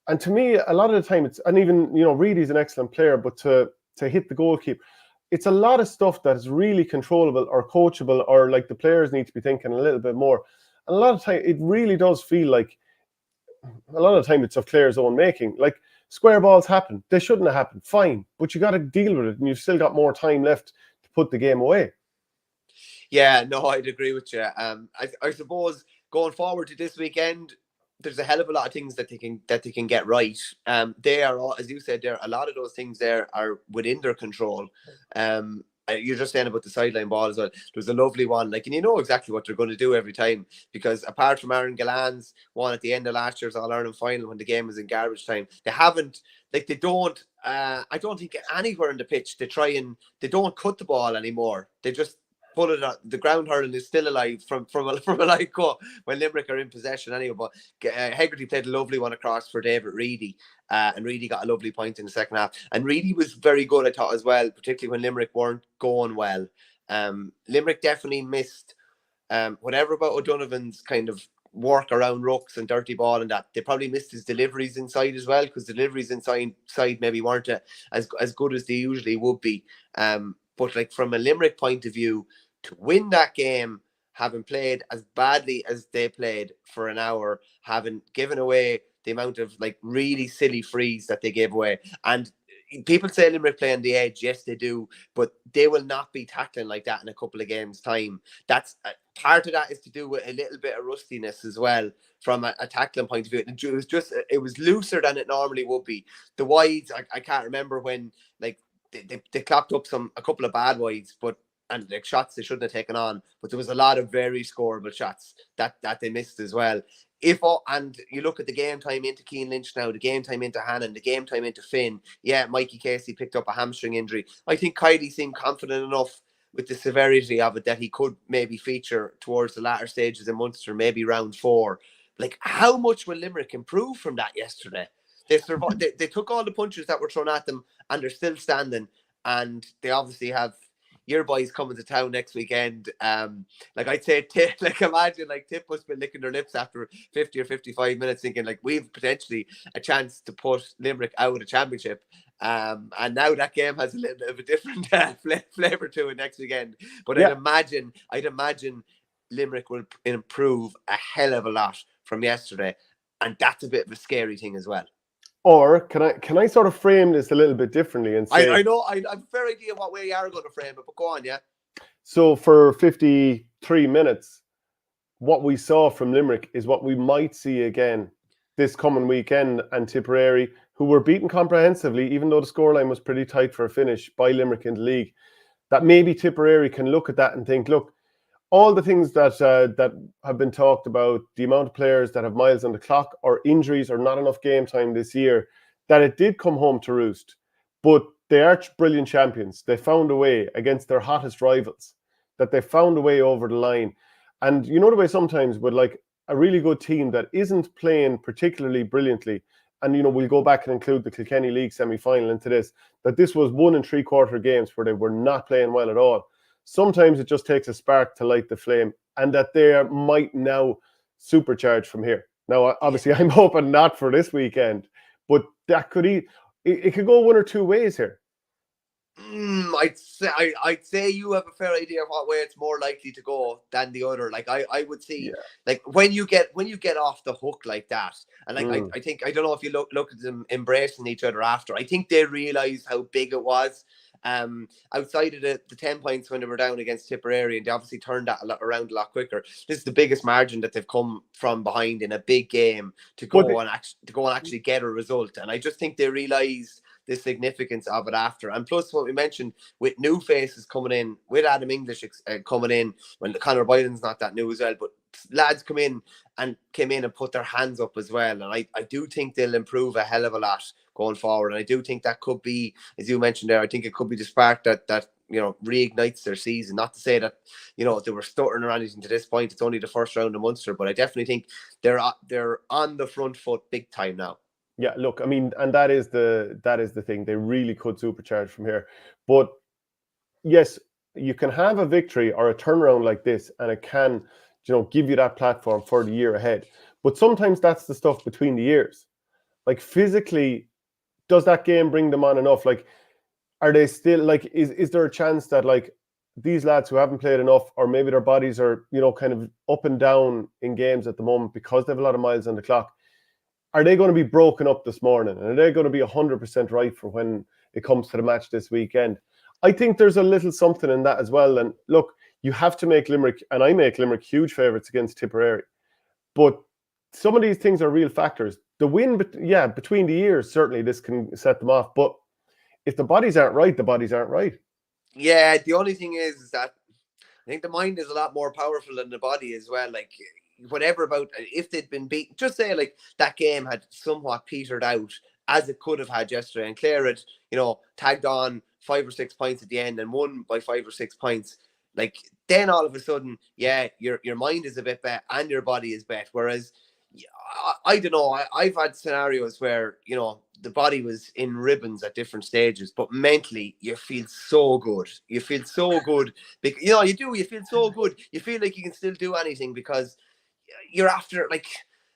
And to me, a lot of the time, and even, you know, Reedy's an excellent player, but to hit the goalkeeper, it's a lot of stuff that is really controllable or coachable, or like the players need to be thinking a little bit more. And a lot of time, it really does feel like, a lot of the time, it's of Clare's own making. Like, square balls happen. They shouldn't have happened. Fine. But you got to deal with it, and you've still got more time left to put the game away. Yeah, no, I'd agree with you. I suppose going forward to this weekend, there's a hell of a lot of things that they can get right. They are all, as you said, there, a lot of those things there are within their control. you're just saying about the sideline ball as well. There was a lovely one, like, and you know exactly what they're going to do every time, because apart from Aaron Gallan's one at the end of last year's All-Ireland final when the game was in garbage time, they haven't, like, they don't, I don't think anywhere in the pitch they don't cut the ball anymore. They just put it on the ground. Hurling is still alive from a live cut when Limerick are in possession anyway. But Hegarty played a lovely one across for David Reedy, and Reedy got a lovely point in the second half. And Reedy was very good, I thought, as well, particularly when Limerick weren't going well. Limerick definitely missed whatever about O'Donovan's kind of work around rucks and dirty ball, and that they probably missed his deliveries inside as well, because deliveries inside maybe weren't as good as they usually would be. But like from a Limerick point of view, to win that game, having played as badly as they played for an hour, having given away the amount of like really silly frees that they gave away, and people say Limerick play on the edge. Yes, they do, but they will not be tackling like that in a couple of games' time. That's part of that is to do with a little bit of rustiness as well from a tackling point of view. It was looser than it normally would be. The wides, I can't remember when like they clapped up a couple of bad wides, and like shots they shouldn't have taken on, but there was a lot of very scoreable shots that they missed as well. And you look at the game time into Keane Lynch now, the game time into Hannon, the game time into Finn. Yeah, Mikey Casey picked up a hamstring injury. I think Kylie seemed confident enough with the severity of it that he could maybe feature towards the latter stages in Munster, maybe round 4. Like, how much will Limerick improve from that yesterday? They survived. They took all the punches that were thrown at them, and they're still standing. And they obviously have your boys coming to town next weekend. Like I'd say, like imagine like Tip must be licking their lips after 50 or 55 minutes, thinking like we've potentially a chance to put Limerick out of the championship. And now that game has a little bit of a different flavour to it next weekend. But yeah. I'd imagine Limerick will improve a hell of a lot from yesterday, and that's a bit of a scary thing as well. Or can I sort of frame this a little bit differently and say, I know I'm a fair idea what way you are going to frame it, but go on, yeah. So for 53 minutes, what we saw from Limerick is what we might see again this coming weekend, and Tipperary, who were beaten comprehensively, even though the scoreline was pretty tight for a finish by Limerick in the league. That maybe Tipperary can look at that and think, look, all the things that have been talked about, the amount of players that have miles on the clock or injuries or not enough game time this year, that it did come home to roost. But they are brilliant champions. They found a way against their hottest rivals, that they found a way over the line. And you know the way sometimes with like a really good team that isn't playing particularly brilliantly, and you know we'll go back and include the Kilkenny League semi-final into this, that this was 1 3/4 games where they were not playing well at all. Sometimes it just takes a spark to light the flame, and that they might now supercharge from here. Now, obviously, I'm hoping not for this weekend, but that could it could go 1 or 2 ways here. I'd say you have a fair idea of what way it's more likely to go than the other. Like I would see, like when you get off the hook like that, and like I think I don't know if you look at them embracing each other after. I think they realised how big it was. Outside of the 10 points when they were down against Tipperary, and they obviously turned that around a lot quicker. This is the biggest margin that they've come from behind in a big game to go and actually get a result. And I just think they realised the significance of it after. And plus what we mentioned with new faces coming in, with Adam English coming in, when Conor Boylan's not that new as well, but lads came in and put their hands up as well. And I do think they'll improve a hell of a lot going forward. And I do think that could be, as you mentioned there, I think it could be the spark that you know reignites their season. Not to say that you know they were stuttering or anything to this point. It's only the first round of Munster, but I definitely think they're on the front foot big time now. Yeah, look, I mean, and that is the thing. They really could supercharge from here. But yes, you can have a victory or a turnaround like this, and it can, you know, give you that platform for the year ahead. But sometimes that's the stuff between the years. Like physically, does that game bring them on enough? Like, are they still like? Is there a chance that like these lads who haven't played enough, or maybe their bodies are, you know, kind of up and down in games at the moment because they have a lot of miles on the clock? Are they going to be broken up this morning? And are they going to be 100% right for when it comes to the match this weekend? I think there's a little something in that as well. And look, you have to make Limerick, and I make Limerick huge favourites against Tipperary. But some of these things are real factors. The win, between the years, certainly this can set them off. But if the bodies aren't right, the bodies aren't right. Yeah, the only thing is that I think the mind is a lot more powerful than the body as well. Like, whatever about if they'd been beaten, just say like that game had somewhat petered out as it could have had yesterday, and Clare had, tagged on 5 or 6 points at the end and won by 5 or 6 points. Like, then all of a sudden, yeah, your mind is a bit bet and your body is bet. Whereas, I don't know. I've had scenarios where the body was in ribbons at different stages, but mentally you feel so good. You feel so good because you do. You feel so good. You feel like you can still do anything because you're after like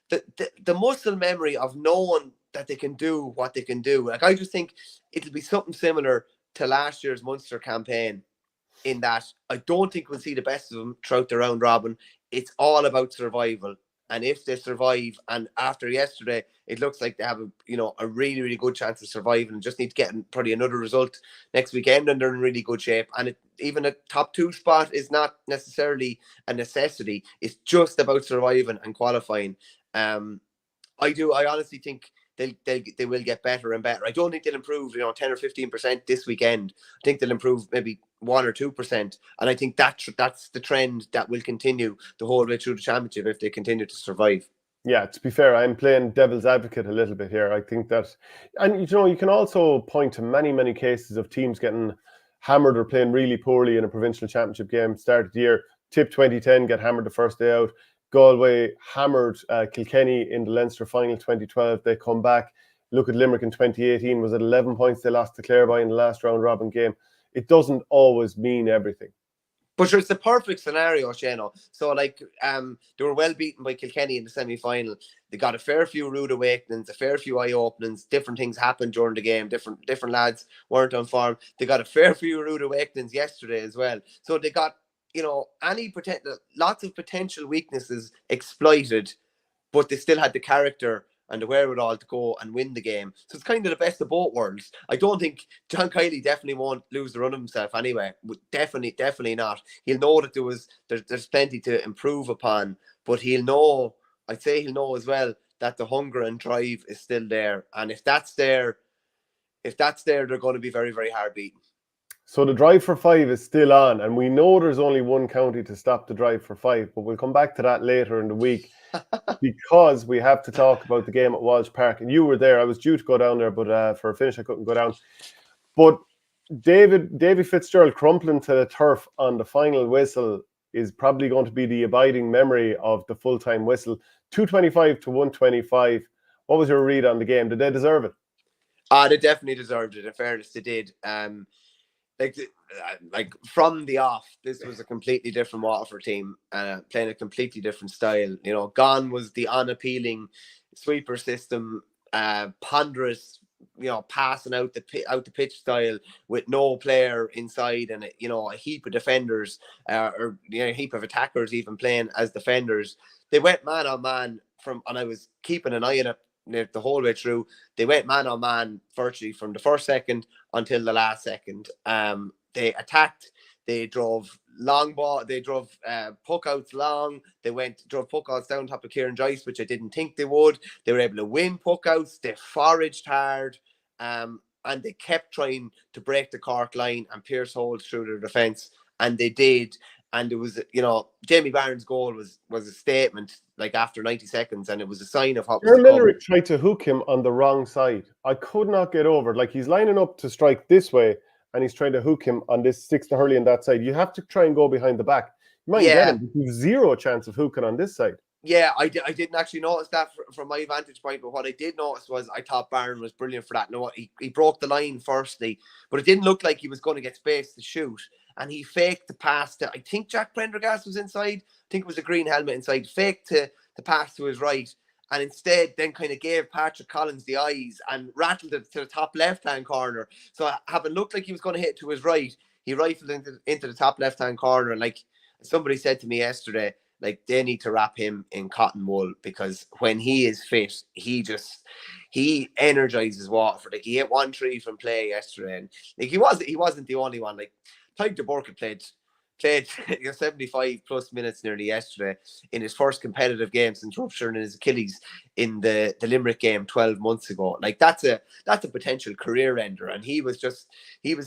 the muscle memory of knowing that they can do what they can do. Like, I just think it'll be something similar to last year's Munster campaign, in that I don't think we'll see the best of them throughout the round robin. It's all about survival. And if they survive, and after yesterday, it looks like they have a really, really good chance of surviving, and just need to get probably another result next weekend, and they're in really good shape. And even a top 2 spot is not necessarily a necessity. It's just about surviving and qualifying. I honestly think they will get better and better. I don't think they'll improve 10 or 15% this weekend. I think they'll improve maybe 1 or 2%, and I think that's the trend that will continue the whole way through the championship if they continue to survive. Yeah, to be fair, I'm playing devil's advocate a little bit here. I think that, and you can also point to many, many cases of teams getting hammered or playing really poorly in a provincial championship game. Start of the year, Tip 2010 get hammered the first day out. Galway hammered Kilkenny in the Leinster final 2012. They come back. Look at Limerick in 2018. Was it 11 points they lost to Clare by in the last round robin game? It doesn't always mean everything. But sure, it's the perfect scenario, Shano. So, like, they were well beaten by Kilkenny in the semi-final. They got a fair few rude awakenings, a fair few eye-openings. Different things happened during the game. Different lads weren't on form. They got a fair few rude awakenings yesterday as well. So they got, lots of potential weaknesses exploited, but they still had the character and the wherewithal to go and win the game. So it's kind of the best of both worlds. I don't think John Kiley definitely won't lose the run of himself anyway. Definitely not. He'll know that there's plenty to improve upon, but I'd say he'll know as well that the hunger and drive is still there. And if that's there, they're going to be very, very hard beaten. So the drive for 5 is still on, and we know there's only one county to stop the drive for 5, but we'll come back to that later in the week because we have to talk about the game at Walsh Park. And you were there. I was due to go down there, but for a finish I couldn't go down. But Davy Fitzgerald crumpling to the turf on the final whistle is probably going to be the abiding memory of the full-time whistle. 225 to 125. What was your read on the game? Did they deserve it? They definitely deserved it. In fairness, they did. Like from the off, this was a completely different Waterford team, playing a completely different style. Gone was the unappealing sweeper system, ponderous, passing out the pitch style with no player inside, and a heap of defenders, or a heap of attackers even playing as defenders. They went man on man and I was keeping an eye on it the whole way through. They went man on man virtually from the first second until the last second. They attacked. They drove long ball. They drove puck outs long. They drove puck outs down top of Kieran Joyce, which I didn't think they would. They were able to win puck outs. They foraged hard, and they kept trying to break the Cork line and pierce holes through their defence, and they did. And it was, Jamie Barron's goal was a statement, like after 90 seconds, and it was a sign of what was to come. Limerick tried to hook him on the wrong side. I could not get over it. Like, he's lining up to strike this way, and he's trying to hook him on this six to Hurley on that side. You have to try and go behind the back. You might get him, but you've zero chance of hooking on this side. Yeah, I didn't actually notice that from my vantage point, but what I did notice was I thought Barron was brilliant for that. He broke the line firstly, but it didn't look like he was going to get space to shoot. And he faked the pass to, I think Jack Prendergast was inside. I think it was a green helmet inside. Faked the pass to his right, and instead then kind of gave Patrick Collins the eyes and rattled it to the top left-hand corner. So having looked like he was going to hit to his right, he rifled into the top left-hand corner. And like somebody said to me yesterday, like, they need to wrap him in cotton wool, because when he is fit, he energizes Waterford. Like, he hit 1-3 from play yesterday, and like he wasn't the only one. Like, Tyke de Burke played played 75 plus minutes nearly yesterday in his first competitive game since rupturing his Achilles in the Limerick game 12 months ago. Like that's a potential career ender, and he was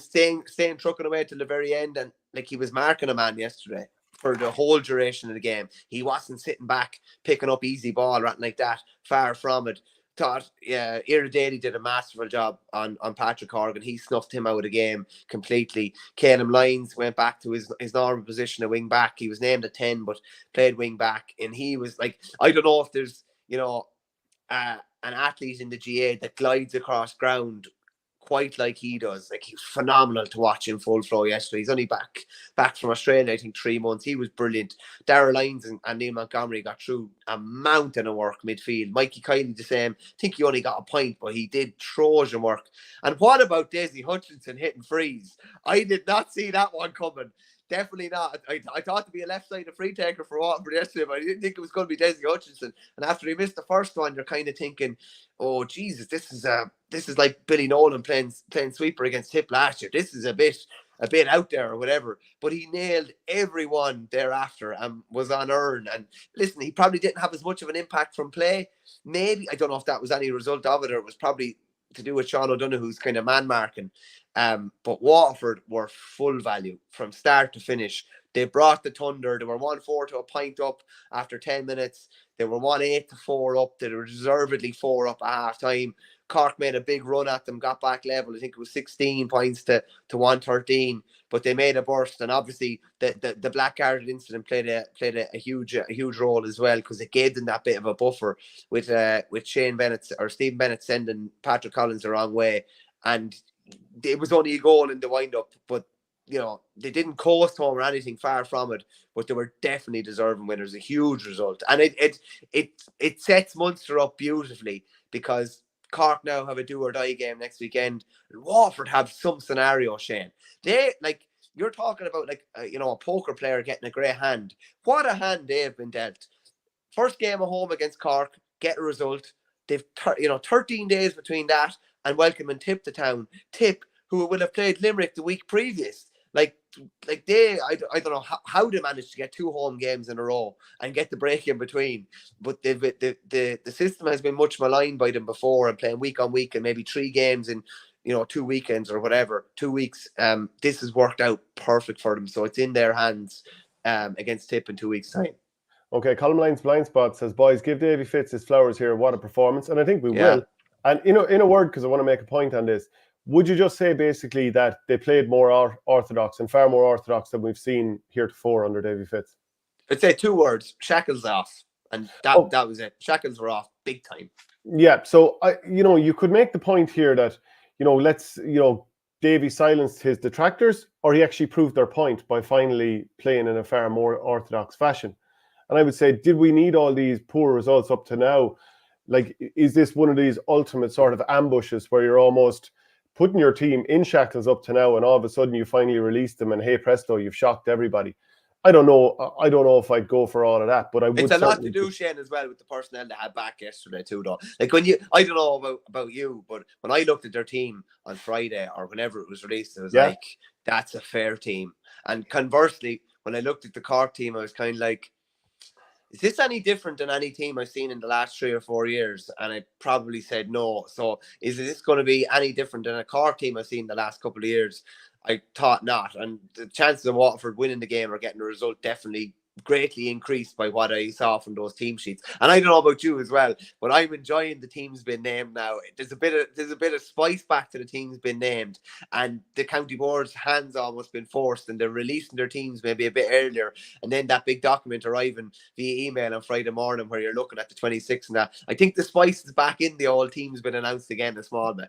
staying trucking away till the very end, and like he was marking a man yesterday for the whole duration of the game. He wasn't sitting back picking up easy ball or anything like that. Far from it. Thought, yeah, Daly did a masterful job on Patrick Horgan. He snuffed him out of the game completely. Caleb Lyons went back to his normal position of wing back. He was named a 10, but played wing back. And he was like, I don't know if there's, an athlete in the GA that glides across ground quite like he does. Like, he was phenomenal to watch in full flow yesterday. He's only back from Australia, I think 3 months. He was brilliant. Darragh Lyons and Neil Montgomery got through a mountain of work midfield. Mikey Kiley the same. I think he only got a point, but he did Trojan work. And what about Desi Hutchinson hitting frees? I did not see that one coming. Definitely not. I thought to be a left-sided free taker for Waterford yesterday, but I didn't think it was going to be Desi Hutchinson. And after he missed the first one, you're kind of thinking, oh Jesus, this is like Billy Nolan playing sweeper against Tip last year. This is a bit out there or whatever. But he nailed everyone thereafter and was on earn. And listen, he probably didn't have as much of an impact from play. Maybe, I don't know if that was any result of it, or it was probably to do with Sean O'Donoghue's kind of man marking. But Waterford were full value from start to finish. They brought the Thunder. They were 1-4 to a point up after 10 minutes. They were 1-8 to 4 up. They were deservedly 4 up at half time. Cork made a big run at them, got back level. I think it was 16 points to 113, but they made a burst. And obviously the black-carded incident played a huge role as well, because it gave them that bit of a buffer with Shane Bennett or Stephen Bennett sending Patrick Collins the wrong way. And it was only a goal in the wind-up, but they didn't coast home or anything, far from it, but they were definitely deserving winners. A huge result. And it sets Munster up beautifully, because Cork now have a do-or-die game next weekend. Waterford have some scenario, Shane. They, like, you're talking about, like, a poker player getting a great hand. What a hand they've been dealt. First game at home against Cork, get a result. They've 13 days between that and welcoming Tip to town. Tip, who would have played Limerick the week previous. I don't know how they managed to get 2 home games in a row and get the break in between. But the system has been much maligned by them before, and playing week on week and maybe 3 games in 2 weekends or whatever, 2 weeks. This has worked out perfect for them. So it's in their hands against Tip in 2 weeks' time. Okay, Colm Lyons Blind Spot says, boys, give Davy Fitz his flowers here. What a performance. And I think we will. And in a word, because I want to make a point on this, would you just say basically that they played more orthodox and far more orthodox than we've seen heretofore under Davy Fitz? I'd say 2 words: shackles off. And that was it. Shackles were off big time. Yeah. So you could make the point here that Davy silenced his detractors, or he actually proved their point by finally playing in a far more orthodox fashion. And I would say, did we need all these poor results up to now? Like, is this one of these ultimate sort of ambushes where you're almost putting your team in shackles up to now, and all of a sudden you finally release them, and hey presto, you've shocked everybody? I don't know if I'd go for all of that, but I would. It's a lot to do, Shane, as well, with the personnel they had back yesterday too, though. Like, I don't know about you, but when I looked at their team on Friday or whenever it was released, it was like, that's a fair team. And conversely, when I looked at the Cork team, I was kind of like, is this any different than any team I've seen in the last 3 or 4 years? And I probably said no. So is this going to be any different than a Cork team I've seen the last couple of years? I thought not. And the chances of Waterford winning the game or getting a result definitely greatly increased by what I saw from those team sheets. And I don't know about you as well, but I'm enjoying the teams being named now. There's a bit of spice back to the teams being named, and the county board's hands almost been forced, and they're releasing their teams maybe a bit earlier, and then that big document arriving via email on Friday morning where you're looking at the 26th and that. I think the spice is back in the old teams been announced again a small bit.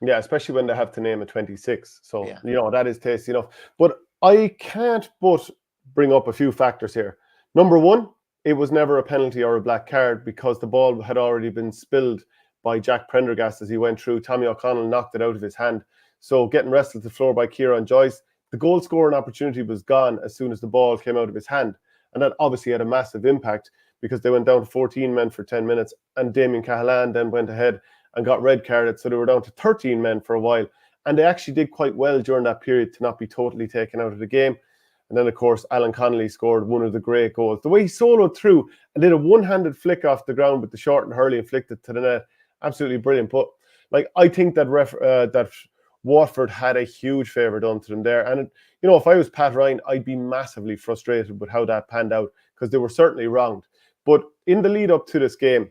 Yeah, especially when they have to name a 26. So, that is tasty enough. But I can't but bring up a few factors here. Number one, it was never a penalty or a black card, because the ball had already been spilled by Jack Prendergast as he went through. Tommy O'Connell knocked it out of his hand. So getting wrestled to the floor by Kieran Joyce, the goal scoring opportunity was gone as soon as the ball came out of his hand. And that obviously had a massive impact, because they went down to 14 men for 10 minutes, and Damien Cahalane then went ahead and got red carded. So they were down to 13 men for a while. And they actually did quite well during that period to not be totally taken out of the game. And then, of course, Alan Connolly scored one of the great goals. The way he soloed through and did a one-handed flick off the ground with the short and hurley and flicked it to the net. Absolutely brilliant. But like, I think that that Waterford had a huge favour done to them there. And, you know, if I was Pat Ryan, I'd be massively frustrated with how that panned out, because they were certainly wronged. But in the lead up to this game,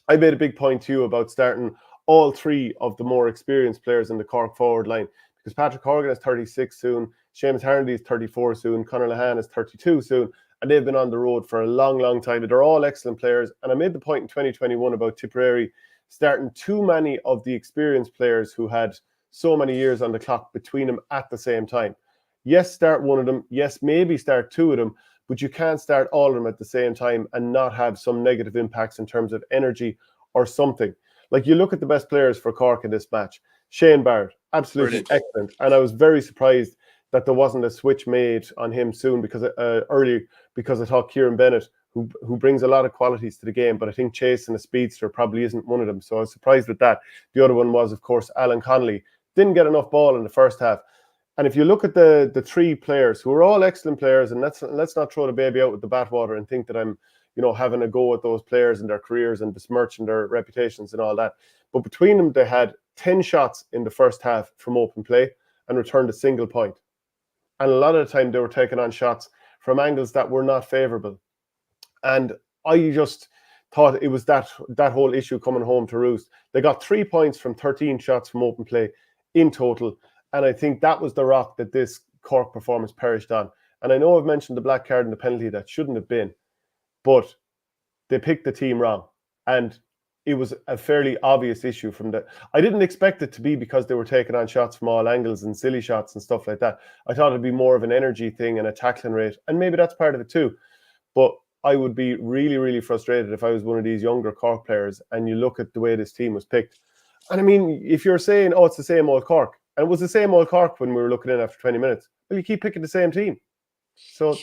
I made a big point to you about starting all three of the more experienced players in the Cork forward line, because Patrick Horgan is 36 soon, Seamus Harnedy is 34 soon, Conor Lahan is 32 soon, and they've been on the road for a long, long time. They're all excellent players. And I made the point in 2021 about Tipperary starting too many of the experienced players who had so many years on the clock between them at the same time. Yes, start one of them. Yes, maybe start two of them, but you can't start all of them at the same time and not have some negative impacts in terms of energy or something. Like, you look at the best players for Cork in this match. Shane Barrett, absolutely excellent. And I was very surprised that there wasn't a switch made on him soon, because early, because I thought Kieran Bennett, who brings a lot of qualities to the game, but I think chasing a speedster probably isn't one of them. So I was surprised with that. The other one was, of course, Alan Connolly. Didn't get enough ball in the first half. And if you look at the three players, who are all excellent players, and let's not throw the baby out with the bathwater and think that I'm, you know, having a go at those players and their careers and besmirching their reputations and all that. But between them, they had 10 shots in the first half from open play and returned a single point. And a lot of the time they were taking on shots from angles that were not favourable. And I just thought it was that whole issue coming home to roost. They got 3 points from 13 shots from open play in total. And I think that was the rock that this Cork performance perished on. And I know I've mentioned the black card and the penalty that shouldn't have been, but they picked the team wrong. And it was a fairly obvious issue from the... I didn't expect it to be because they were taking on shots from all angles and silly shots and stuff like that. I thought it'd be more of an energy thing and a tackling rate. And maybe that's part of it too. But I would be really, really frustrated if I was one of these younger Cork players and you look at the way this team was picked. And I mean, if you're saying, oh, it's the same old Cork, and it was the same old Cork when we were looking in after 20 minutes, well, you keep picking the same team. So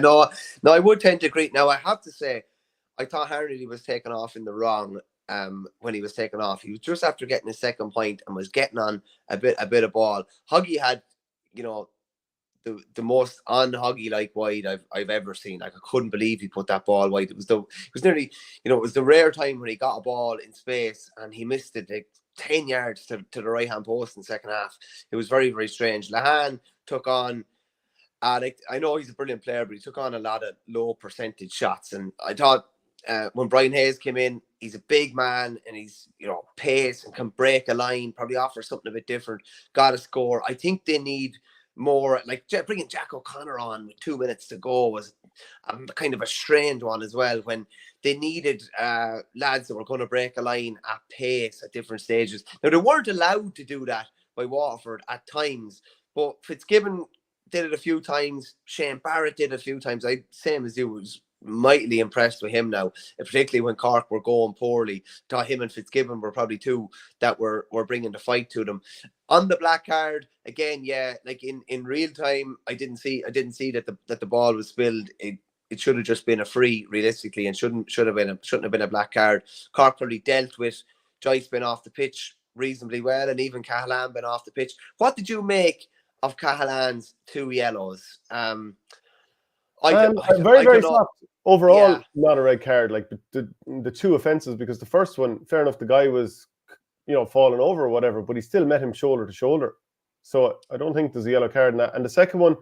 No, I would tend to agree. Now, I have to say, I thought Harnedy was taken off in the wrong when he was taken off. He was just after getting his second point and was getting on a bit of ball. Huggy had, you know, the most un-Huggy like wide I've ever seen. Like, I couldn't believe he put that ball wide. It was nearly, you know, it was the rare time when he got a ball in space and he missed it like 10 yards to the right hand post in the second half. It was very, very strange. Lahan took on, I know he's a brilliant player, but he took on a lot of low percentage shots. And I thought when Brian Hayes came in, he's a big man and he's, you know, pace and can break a line, probably offer something a bit different, got a score. I think they need more, like bringing Jack O'Connor on with 2 minutes to go was kind of a strained one as well, when they needed lads that were going to break a line at pace at different stages. Now, they weren't allowed to do that by Waterford at times, but Fitzgibbon did it a few times. Shane Barrett did it a few times. Same as you, was mightily impressed with him now, particularly when Cork were going poorly. Thought him and Fitzgibbon were probably two that were bringing the fight to them. On the black card, again, yeah, like in real time, I didn't see that the ball was spilled. It should have just been a free, realistically, and shouldn't have been a black card. Cork probably dealt with Joyce being off the pitch reasonably well, and even Cahalane been off the pitch. What did you make of Cahalane's 2 yellows? Very soft. Overall, not a red card. Like the 2 offences, because the first one, fair enough, the guy was, you know, falling over or whatever, but he still met him shoulder to shoulder. So I don't think there's a yellow card in that. And the second one,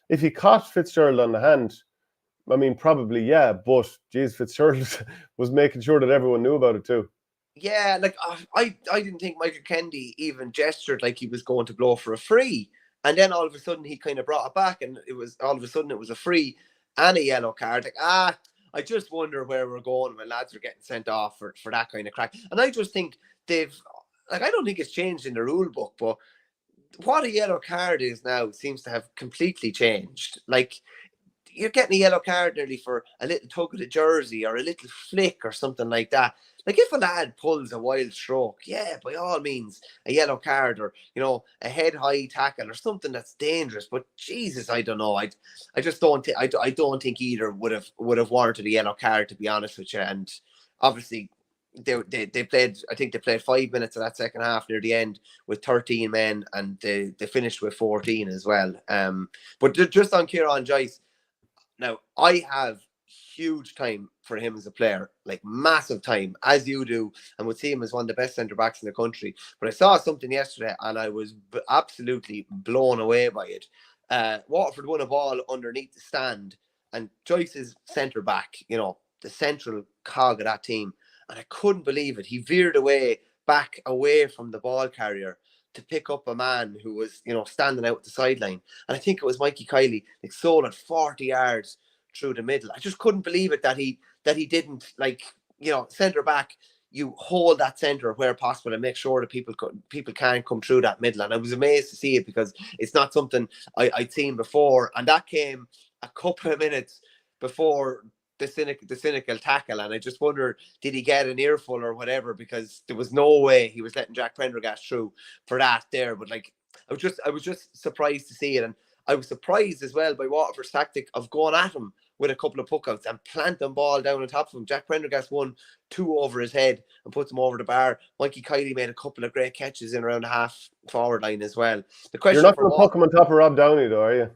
if he caught Fitzgerald on the hand, I mean, probably, yeah, but geez, Fitzgerald was making sure that everyone knew about it too. Yeah, like I didn't think Michael Kennedy even gestured like he was going to blow for a free. And then all of a sudden he kind of brought it back, and it was a free and a yellow card. Like, I just wonder where we're going when lads are getting sent off for that kind of crack. And I just think I don't think it's changed in the rule book, but what a yellow card is now seems to have completely changed. Like, you're getting a yellow card nearly for a little tug of the jersey or a little flick or something like that. Like, if a lad pulls a wild stroke, yeah, by all means, a yellow card, or, you know, a head-high tackle or something that's dangerous. But Jesus, I don't know. I just don't. I don't think either would have warranted a yellow card, to be honest with you. And obviously, they played. I think they played 5 minutes of that second half near the end with 13 men, and they finished with 14 as well. But just on Kieran Joyce, now I have huge time for him as a player, like massive time, as you do, and would see him as one of the best centre backs in the country. But I saw something yesterday, and I was absolutely blown away by it. Waterford won a ball underneath the stand, and Joyce is centre back, the central cog of that team. And I couldn't believe it. He veered back away from the ball carrier to pick up a man who was, standing out at the sideline. And I think it was Mikey Kiley, like sold at 40 yards through the middle. I just couldn't believe it that he didn't, centre back. You hold that centre where possible and make sure that people can't come through that middle. And I was amazed to see it, because it's not something I'd seen before. And that came a couple of minutes before the cynical tackle, and I just wonder, did he get an earful or whatever, because there was no way he was letting Jack Prendergast through for that there. But I was just surprised to see it, and I was surprised as well by Waterford's tactic of going at him with a couple of puckouts and planting ball down on top of him. Jack Prendergast won 2 over his head and puts him over the bar. Mikey Kiley made a couple of great catches in around the half forward line as well. The question, you're not going to puck him on top of Rob Downey though, are you?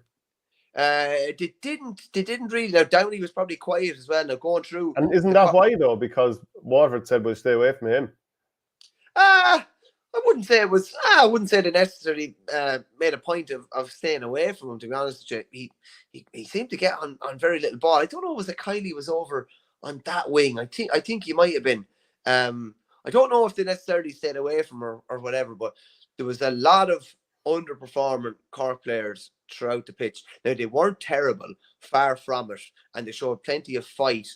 They didn't really. Now Downey was probably quiet as well. Now going through, and isn't that why though? Because Waterford said we'll stay away from him. I wouldn't say it was. I wouldn't say they necessarily made a point of staying away from him. To be honest with you, he seemed to get on very little ball. I don't know. Was that Kiley was over on that wing? I think he might have been. I don't know if they necessarily stayed away from her or whatever, but there was a lot of underperforming Cork players throughout the pitch. Now, they weren't terrible, far from it, and they showed plenty of fight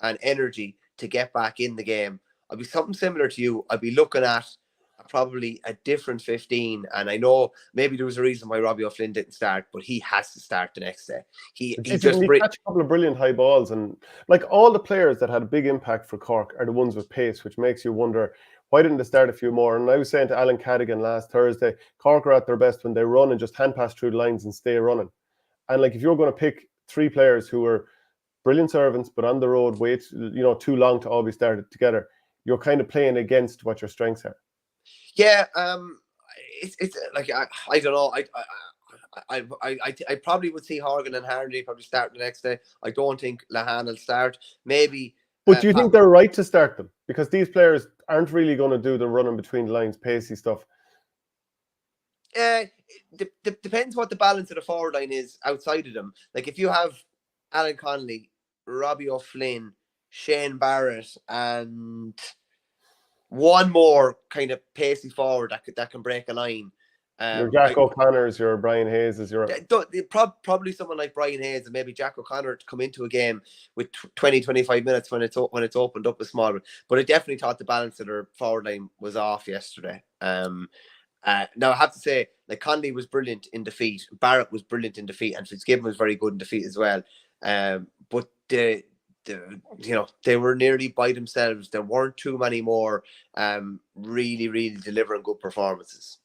and energy to get back in the game. I'd be something similar to you. I'd be looking at probably a different 15, and I know maybe there was a reason why Robbie O'Flynn didn't start, but he has to start the next day. He catch a couple of brilliant high balls, and like all the players that had a big impact for Cork are the ones with pace, which makes you wonder, why didn't they start a few more? And I was saying to Alan Cadigan last Thursday, Cork are at their best when they run and just hand pass through the lines and stay running. And like, if you're going to pick 3 players who are brilliant servants but on the road wait too long to all be started together, you're kind of playing against what your strengths are. Yeah, it's like I don't know. I probably would see Horgan and Harnedy probably start the next day. I don't think Lahan will start. Maybe. But do you think they're right to start them? Because these players aren't really going to do the running between the lines, pacey stuff. Depends what the balance of the forward line is outside of them. Like if you have Alan Connolly, Robbie O'Flynn, Shane Barrett, and one more kind of pacey forward that can break a line. Your Jack O'Connor's, your Brian Hayes' your probably someone like Brian Hayes and maybe Jack O'Connor to come into a game with 20-25 minutes when it's opened up a small bit. But I definitely thought the balance of their forward line was off yesterday. Now I have to say, like, Conley was brilliant in defeat, Barrett was brilliant in defeat, and Fitzgibbon was very good in defeat as well. But they were nearly by themselves. There weren't too many more really delivering good performances.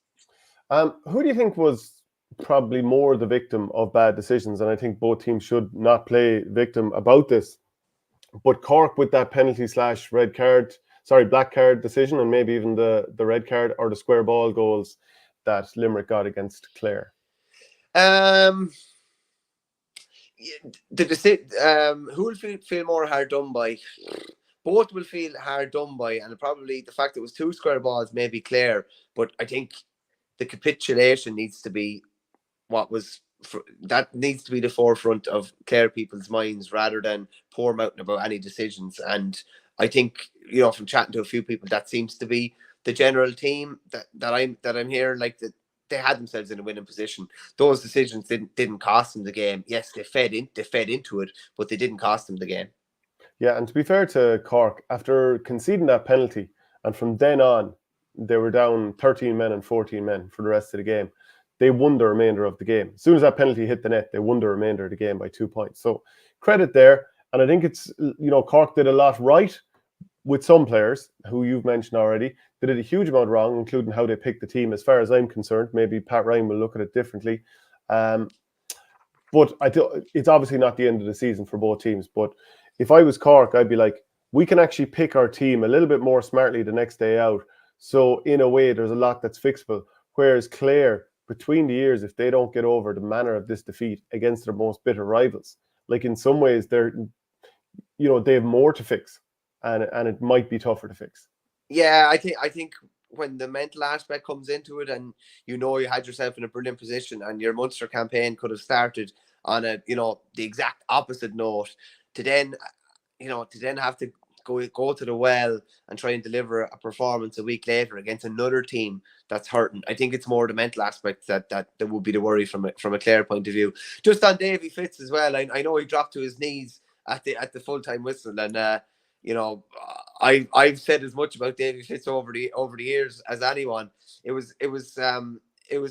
Who do you think was probably more the victim of bad decisions? And I think both teams should not play victim about this. But Cork with that penalty / black card decision, and maybe even the red card or the square ball goals that Limerick got against Clare. Who will feel more hard done by? Both will feel hard done by, and probably the fact it was 2 square balls, maybe Clare. But I think the capitulation needs to be that needs to be the forefront of Clare people's minds, rather than poor mouthing about any decisions. And I think, from chatting to a few people, that seems to be the general theme that I'm hearing, like that they had themselves in a winning position. Those decisions didn't cost them the game. Yes, they fed into it, but they didn't cost them the game. Yeah, and to be fair to Cork, after conceding that penalty, and from then on, they were down 13 men and 14 men for the rest of the game. They won the remainder of the game. As soon as that penalty hit the net, they won the remainder of the game by 2 points. So credit there. And I think it's, Cork did a lot right with some players who you've mentioned already. They did a huge amount wrong, including how they picked the team. As far as I'm concerned, maybe Pat Ryan will look at it differently. But it's obviously not the end of the season for both teams. But if I was Cork, I'd be like, we can actually pick our team a little bit more smartly the next day out. So in a way, there's a lot that's fixable. Whereas Clare, between the years, if they don't get over the manner of this defeat against their most bitter rivals, like in some ways they have more to fix, and it might be tougher to fix. Yeah, I think when the mental aspect comes into it, and you had yourself in a brilliant position, and your Munster campaign could have started on the exact opposite note, to then have to go to the well and try and deliver a performance a week later against another team that's hurting. I think it's more the mental aspect that would be the worry from a Clare point of view. Just on Davy Fitz as well, I know he dropped to his knees at the full-time whistle, and I've said as much about Davy Fitz over the years as anyone. It was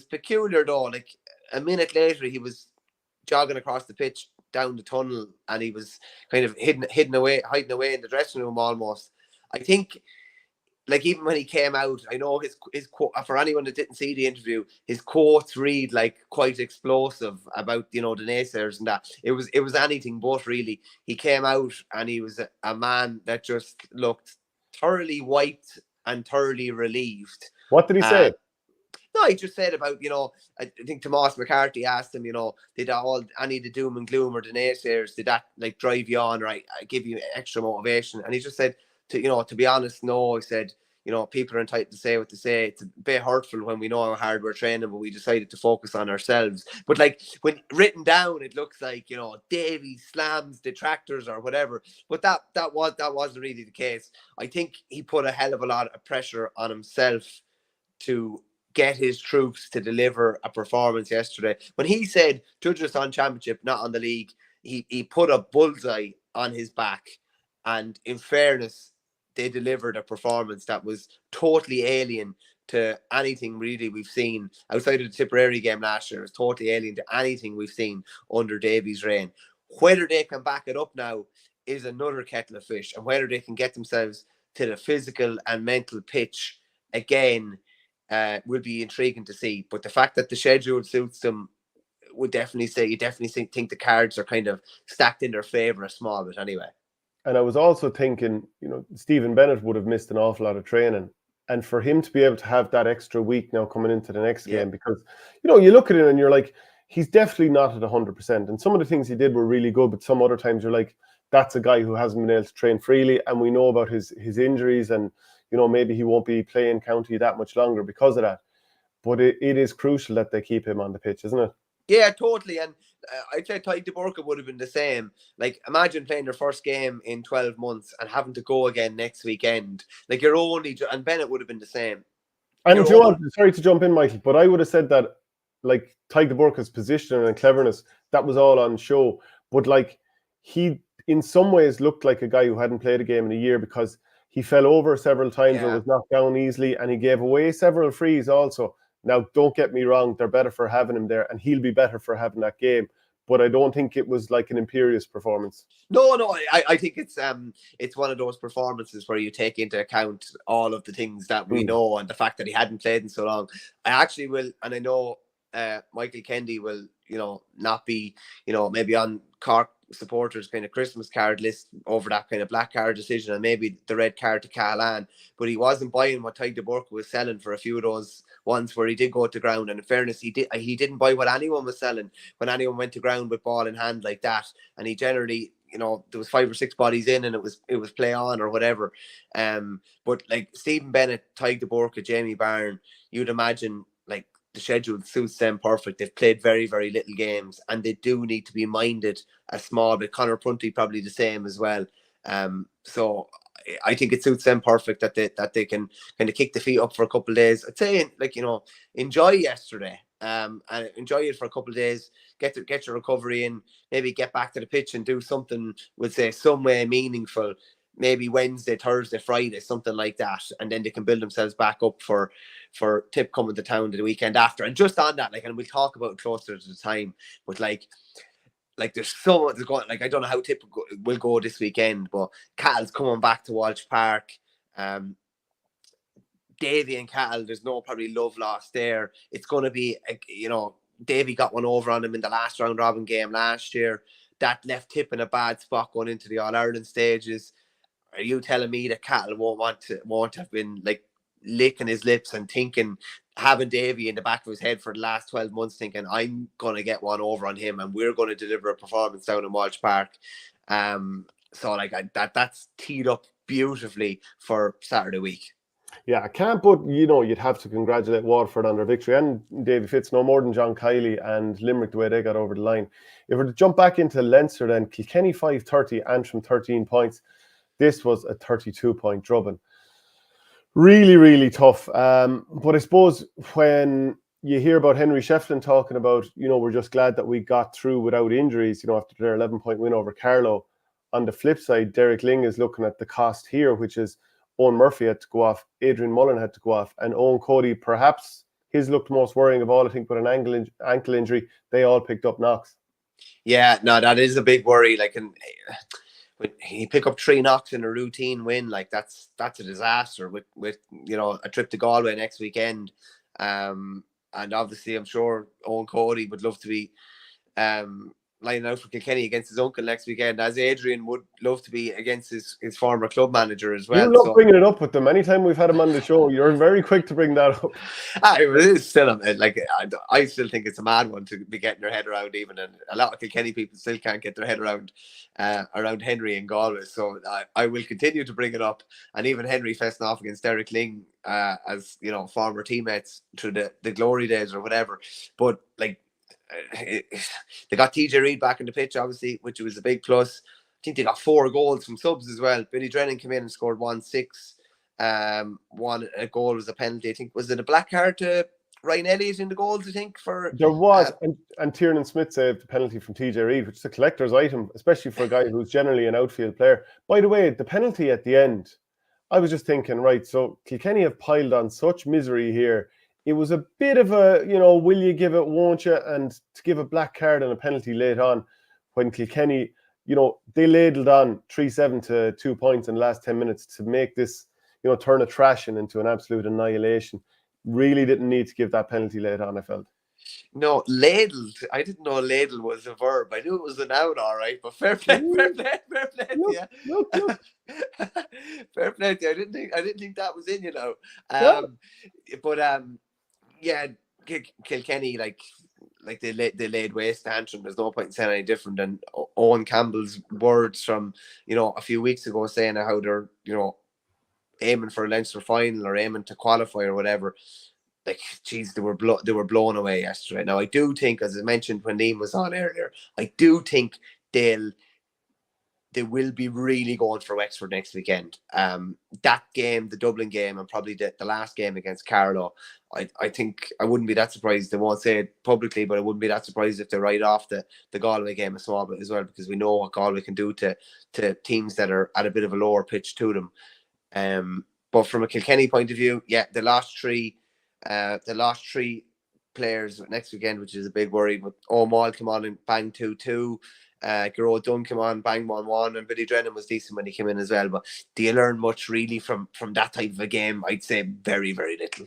peculiar though. Like a minute later, he was jogging across the pitch down the tunnel, and he was kind of hiding away in the dressing room almost. I think, like, even when he came out, I know his for anyone that didn't see the interview, his quotes read like quite explosive about the naysayers and that. It was anything but, really. He came out and he was a man that just looked thoroughly wiped and thoroughly relieved. What did he say? No, he just said about, I think Tomas McCarthy asked him, did any of the doom and gloom or the naysayers, did that like drive you on, right? Give you extra motivation? And he just said, to be honest, no. He said, people are entitled to say what they say. It's a bit hurtful when we know how hard we're training, but we decided to focus on ourselves. But like when written down, it looks like, Davy slams detractors or whatever. But that wasn't really the case. I think he put a hell of a lot of pressure on himself to get his troops to deliver a performance yesterday. When he said, judge us on championship, not on the league, he put a bullseye on his back. And in fairness, they delivered a performance that was totally alien to anything really we've seen outside of the Tipperary game last year. It was totally alien to anything we've seen under Davy's reign. Whether they can back it up now is another kettle of fish, and whether they can get themselves to the physical and mental pitch again will be intriguing to see. But the fact that the schedule suits them would definitely say you definitely think the cards are kind of stacked in their favour a small bit anyway. And I was also thinking, Stephen Bennett would have missed an awful lot of training. And for him to be able to have that extra week now coming into the next game, because, you look at it and you're like, he's definitely not at 100%. And some of the things he did were really good, but some other times you're like, that's a guy who hasn't been able to train freely. And we know about his injuries, and, maybe he won't be playing county that much longer because of that. But it is crucial that they keep him on the pitch, isn't it? Yeah, totally. And I'd say Ty DeBurka would have been the same. Like, imagine playing your first game in 12 months and having to go again next weekend. Like, and Bennett would have been the same. And sorry to jump in, Michael, but I would have said that, like, Ty DeBurka's position and cleverness, that was all on show. But, like, he, in some ways, looked like a guy who hadn't played a game in a year, because he fell over several times or was knocked down easily, and he gave away several frees also. Now, don't get me wrong, they're better for having him there, and he'll be better for having that game. But I don't think it was like an imperious performance. No, I think it's one of those performances where you take into account all of the things that we know, and the fact that he hadn't played in so long. I actually will, and I know Michael Kendi will, not be, maybe on Cork supporters kind of Christmas card list over that kind of black card decision, and maybe the red card to Callahan, but he wasn't buying what Ty DeBurka was selling for a few of those ones where he did go to ground. And in fairness, he didn't buy what anyone was selling when anyone went to ground with ball in hand like that. And he generally, there was 5 or 6 bodies in, and it was play on or whatever. But like Stephen Bennett, Ty DeBurka, Jamie Byrne, you'd imagine like the schedule suits them perfect. They've played very, very little games, and they do need to be minded a small bit. Conor Prunty probably the same as well. So I think it suits them perfect that they can kind of kick the feet up for a couple of days. I'd say, like, enjoy yesterday, and enjoy it for a couple of days. Get your recovery in. Maybe get back to the pitch and do something, would say, some way meaningful. Maybe Wednesday, Thursday, Friday, something like that, and then they can build themselves back up for Tip coming to town the weekend after. And just on that, like, and we'll talk about it closer to the time, but like there's so much going. Like, I don't know how Tip will go this weekend, but Cattle's coming back to Walsh Park. Davy and Cattle, there's no probably love lost there. It's going to be, Davy got one over on him in the last round robin game last year. That left Tip in a bad spot going into the All-Ireland stages. are you telling me that Cattle won't have been like licking his lips and thinking, having Davy in the back of his head for the last 12 months, thinking I'm going to get one over on him and we're going to deliver a performance down in Walsh Park. So like that's teed up beautifully for Saturday week. Yeah, I can't, but you'd have to congratulate Waterford on their victory and Davy Fitz no more than John Kiley and Limerick the way they got over the line. If we're to jump back into Leinster, then Kilkenny 5-30, Antrim 13 points. This was a 32-point drubbing. Really, really tough. But I suppose when you hear about Henry Shefflin talking about, we're just glad that we got through without injuries, after their 11-point win over Carlow. On the flip side, Derek Ling is looking at the cost here, which is Owen Murphy had to go off, Adrian Mullen had to go off, and Owen Cody, perhaps his looked most worrying of all, I think, with an ankle injury. They all picked up knocks. Yeah, no, that is a big worry. Like, when he pick up 3 knocks in a routine win, like that's a disaster with a trip to Galway next weekend. And obviously I'm sure Owen Cody would love to be lining out for Kilkenny against his uncle next weekend, as Adrian would love to be against his former club manager as well. You love bringing it up with them. Anytime we've had him on the show, you're very quick to bring that up. It is still like I still think it's a mad one to be getting your head around, even, and a lot of Kilkenny people still can't get their head around Henry and Galway. So I will continue to bring it up, and even Henry facing off against Derek Ling, as former teammates through the glory days or whatever. But like, they got TJ Reid back in the pitch, obviously, which was a big plus. I think they got 4 goals from subs as well. Billy Drennan came in and scored 1-6. One a goal was a penalty. I think, was it a black card to Ryan Elliott in the goals? I think there was, and Tiernan Smith saved the penalty from TJ Reid, which is a collector's item, especially for a guy who's generally an outfield player. By the way, the penalty at the end, I was just thinking, right, so Kilkenny have piled on such misery here. It was a bit of a, will you give it, won't you? And to give a black card and a penalty late on, when Kilkenny, they ladled on 3-7 to 2 points in the last 10 minutes to make this, turn a thrashing into an absolute annihilation. Really didn't need to give that penalty late on, I felt. No, ladled. I didn't know ladle was a verb. I knew it was a noun, all right. But fair play. Yeah. Fair play. I didn't think that was in, Yeah, Kilkenny, like they laid waste to Antrim. There's no point in saying any different. And Owen Campbell's words from a few weeks ago, saying how they're aiming for a Leinster final or aiming to qualify or whatever. Like, geez, they were blown away yesterday. Now, I do think, as I mentioned when Liam was on earlier, I do think they will be really going for Wexford next weekend. That game, the Dublin game, and probably the last game against Carlow, I think I wouldn't be that surprised. They won't say it publicly, but I wouldn't be that surprised if they write off the Galway game a small bit as well, because we know what Galway can do to teams that are at a bit of a lower pitch to them. But from a Kilkenny point of view, yeah, they lost 3 players next weekend, which is a big worry. But O'Mall came on and banged 2-2. Gearóid Dunn came on, banged 1-1, and Billy Drennan was decent when he came in as well. But do you learn much really from that type of a game? I'd say very, very little.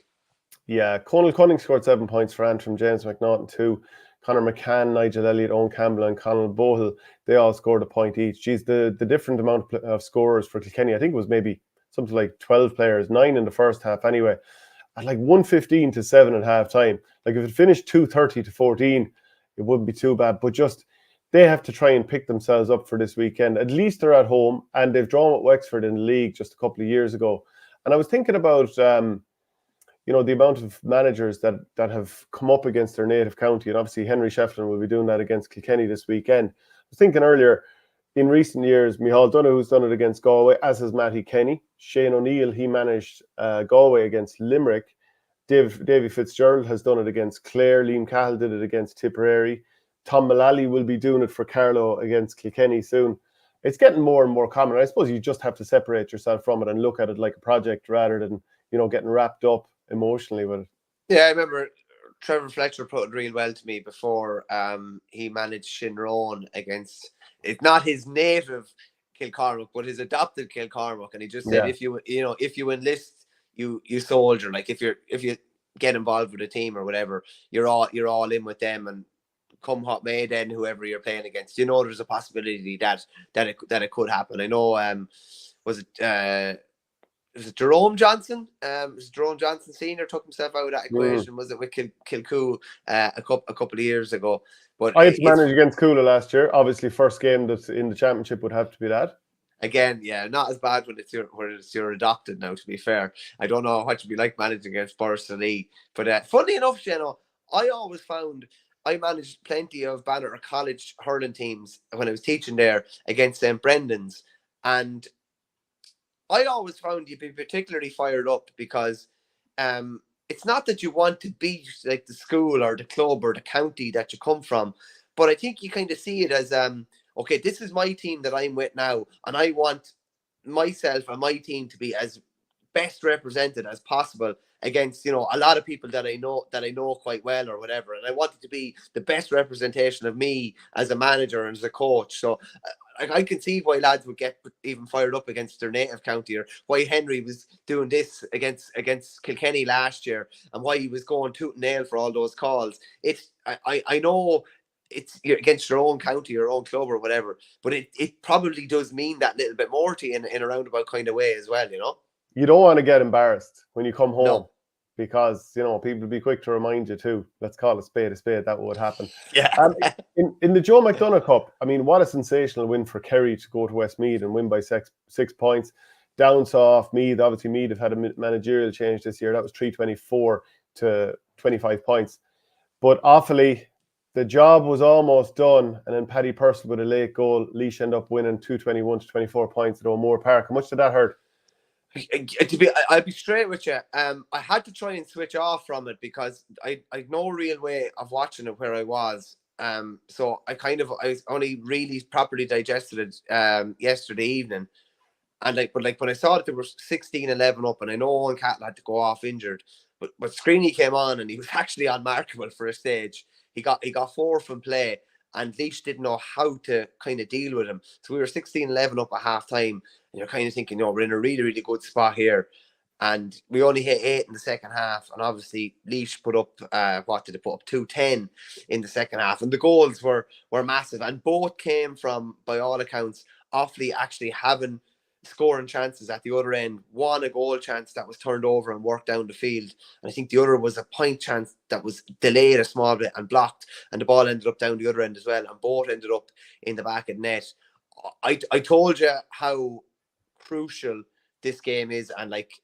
Yeah, Conal Cunning scored 7 points for Antrim, James McNaughton 2. Conor McCann, Nigel Elliott, Owen Campbell and Conal Bohill, they all scored a point each. Geez, the different amount of scorers for Kilkenny, I think it was maybe something like 12 players, 9 in the first half anyway, at like 1:15 to 7 at half time. Like, if it finished 2:30 to 14, it wouldn't be too bad. But just, they have to try and pick themselves up for this weekend. At least they're at home, and they've drawn with Wexford in the league just a couple of years ago. And I was thinking about, the amount of managers that have come up against their native county. And obviously Henry Shefflin will be doing that against Kilkenny this weekend. I was thinking earlier, in recent years, Micheál Donoghu's done it against Galway, as has Matty Kenny. Shane O'Neill, he managed Galway against Limerick. Davy Fitzgerald has done it against Clare. Liam Cahill did it against Tipperary. Tom Mullally will be doing it for Carlow against Kilkenny soon. It's getting more and more common. I suppose you just have to separate yourself from it and look at it like a project rather than, getting wrapped up emotionally with it. Yeah, I remember Trevor Fletcher put it real well to me before he managed Shinrone against, it's not his native Kilcormac, but his adopted Kilcormac, and he just said, if you enlist, you soldier. Like, if you get involved with a team or whatever, you're all in with them, and come what may, then whoever you're playing against, there's a possibility that it could happen. I know was it Jerome Johnson? Was Jerome Johnson Senior took himself out of that equation? Was it with Kilcoo a couple of years ago? But I had to manage against Coola last year. Obviously, first game that's in the championship would have to be that. Again, yeah, not as bad when it's your adopted now, to be fair. I don't know what you'd be like managing against Borsley. But funny enough, I always found I managed plenty of Banner College hurling teams when I was teaching there against St. Brendan's. And I always found you'd be particularly fired up because it's not that you want to beat like the school or the club or the county that you come from, but I think you kind of see it as okay, this is my team that I'm with now, and I want myself and my team to be as best represented as possible against, a lot of people that I know quite well or whatever. And I want it to be the best representation of me as a manager and as a coach. So I can see why lads would get even fired up against their native county, or why Henry was doing this against Kilkenny last year, and why he was going tooth and nail for all those calls. I know it's against your own county, your own club or whatever, but it probably does mean that little bit more to you in a roundabout kind of way as well, You don't want to get embarrassed when you come home. No. Because, people will be quick to remind you too. Let's call a spade, that would happen. Yeah. In the Joe McDonagh Cup, I mean, what a sensational win for Kerry to go to Westmeath and win by 6 points. Down south, Meath, obviously Meath have had a managerial change this year. That was 324 to 25 points. But awfully, the job was almost done. And then Paddy Purcell with a late goal. Laois ended up winning 221 to 24 points at O'Moore Park. How much did that hurt? I'll be straight with you. I had to try and switch off from it because I had no real way of watching it where I was. So I was only really properly digested it yesterday evening. And but when I saw that there were 16-11 up, and I know one Catlett had to go off injured, but Screeney came on and he was actually unmarkable for a stage. He got 4 from play, and Laois didn't know how to kind of deal with him. So we were 16-11 up at half time. And you're kind of thinking, we're in a really, really good spot here. And we only hit 8 in the second half. And obviously, Laois put up, 210 in the second half. And the goals were massive. And both came from, by all accounts, Offaly actually having scoring chances at the other end. One, a goal chance that was turned over and worked down the field. And I think the other was a point chance that was delayed a small bit and blocked. And the ball ended up down the other end as well. And both ended up in the back of net. I told you how crucial this game is, and like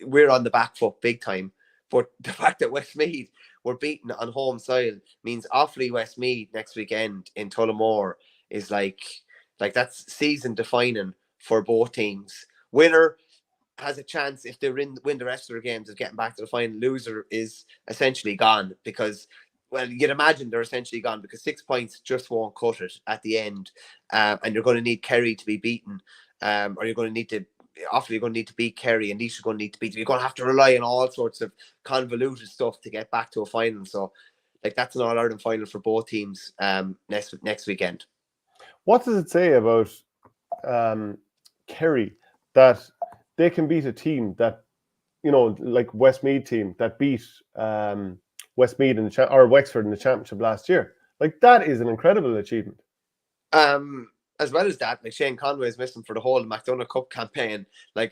we're on the back foot big time, but the fact that Westmeath were beaten on home soil means Offaly Westmeath next weekend in Tullamore is like that's season defining for both teams. Winner has a chance, if they win the rest of their games, of getting back to the final. Loser is essentially gone because, well, you'd imagine they're essentially gone because 6 points just won't cut it at the end, and you're going to need Kerry to be beaten. Or you're going to need to, Offaly, you're going to need to beat Kerry, and Laois are going to need to beat them. You're going to have to rely on all sorts of convoluted stuff to get back to a final. So, that's an All-Ireland final for both teams next weekend. What does it say about Kerry that they can beat a team that, like Westmeath team that beat Westmeath or Wexford in the championship last year? Like, that is an incredible achievement. As well as that, Shane Conway is missing for the whole McDonagh Cup campaign. We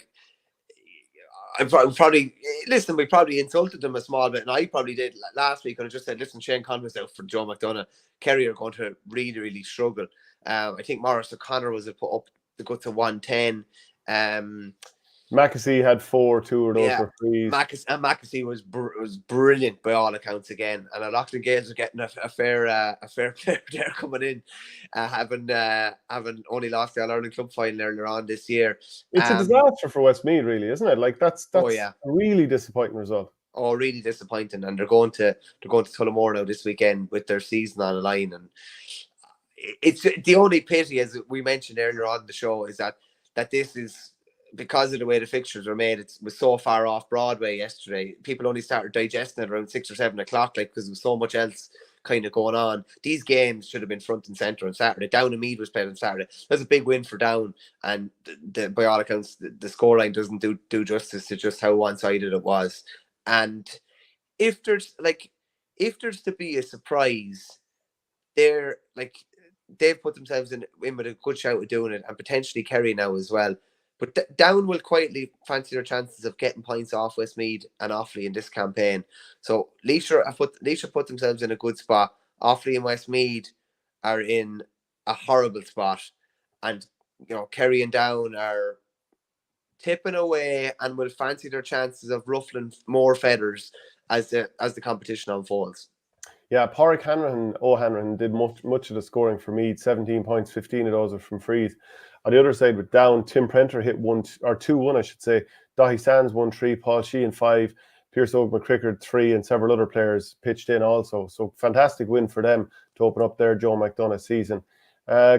probably insulted them a small bit, and I probably did last week, and I just said, listen, Shane Conway's out for Joe McDonagh. Kerry are going to really, really struggle. I think Maurice O'Connor was put up the go to 110. Mackesy had 4, 2 of those were frees. Mackesy was brilliant by all accounts again, and Loughlin Gales are getting a fair player there coming in, having only lost the All-Ireland Club final earlier on this year. It's a disaster for Westmeath, really, isn't it? Like, that's a really disappointing result. Oh, really disappointing, and they're going to Tullamore now this weekend with their season on the line, and it's the only pity, as we mentioned earlier on the show, is that this is, because of the way the fixtures were made, it was so far off Broadway yesterday. People only started digesting it around 6 or 7 o'clock, because there was so much else kind of going on. These games should have been front and centre on Saturday. Down and Meath was played on Saturday. That's a big win for Down, and by all accounts, the scoreline doesn't do justice to just how one-sided it was. And if there's to be a surprise, they've put themselves in with a good shout of doing it, and potentially Kerry now as well. But Down will quietly fancy their chances of getting points off Westmeath and Offaly in this campaign. So Leisure put themselves in a good spot. Offaly and Westmeath are in a horrible spot, and Kerry and Down are tipping away and will fancy their chances of ruffling more feathers as the competition unfolds. Yeah, Pádraig O'Hanrahan did much of the scoring for Meath. 17 points, 15 of those are from frees. On the other side, with Down, Tim Prenter hit 2-1, I should say. Dahi Sands won 3, Paul Sheehan 5, Pierce Oak McCrickard 3, and several other players pitched in also. So fantastic win for them to open up their Joe McDonagh season.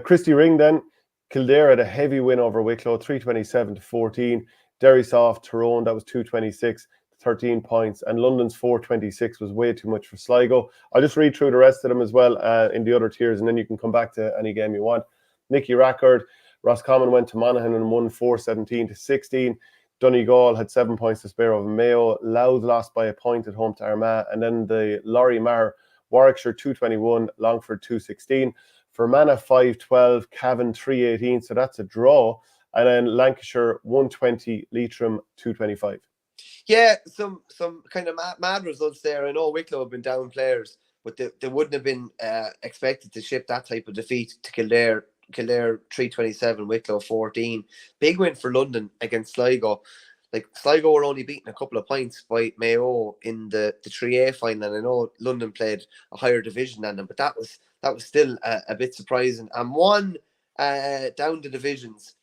Christy Ring then, Kildare had a heavy win over Wicklow, 327-14. Derry soft Tyrone, that was 226. 13 points, and London's 426 was way too much for Sligo. I'll just read through the rest of them as well in the other tiers, and then you can come back to any game you want. Nicky Rackard, Roscommon went to Monaghan and won 4-17-16. Donegal had 7 points to spare over Mayo. Louth lost by a point at home to Armagh, and then the Laurie Mar, Warwickshire 221, Longford 216. Fermanagh 5-12, Cavan 3-18, so that's a draw. And then Lancashire 120, Leitrim 225. Yeah, some kind of mad results there. I know Wicklow have been down players, but they wouldn't have been expected to ship that type of defeat to Kildare. Kildare 327, Wicklow 14. Big win for London against Sligo. Like, Sligo were only beaten a couple of points by Mayo in the 3A final. And I know London played a higher division than them, but that was still a bit surprising. And one down the divisions.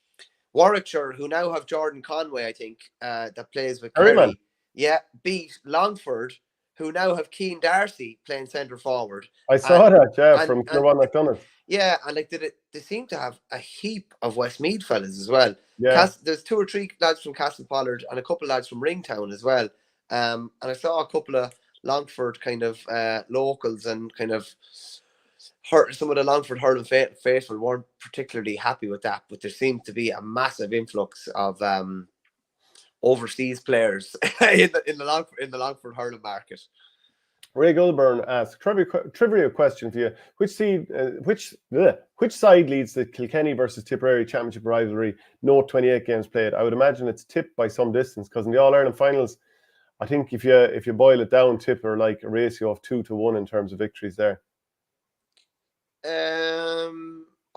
Warwickshire, who now have Jordan Conway, I think, that plays with Kerry, beat Longford, who now have Keane Darcy playing centre forward. I saw that, from Kilwan McDonagh. Yeah, and they seem to have a heap of Westmeath fellas as well. Yeah. There's 2 or 3 lads from Castle Pollard and a couple of lads from Ringtown as well. And I saw a couple of Longford kind of locals and kind of some of the Longford hurling faithful weren't particularly happy with that, but there seemed to be a massive influx of overseas players in the Longford hurling market. Ray Goulburn asks, trivia question for you. Which side leads the Kilkenny versus Tipperary Championship rivalry? No 28 games played. I would imagine it's Tip by some distance, because in the All-Ireland finals, I think if you boil it down, Tip are like a ratio of 2-1 in terms of victories there.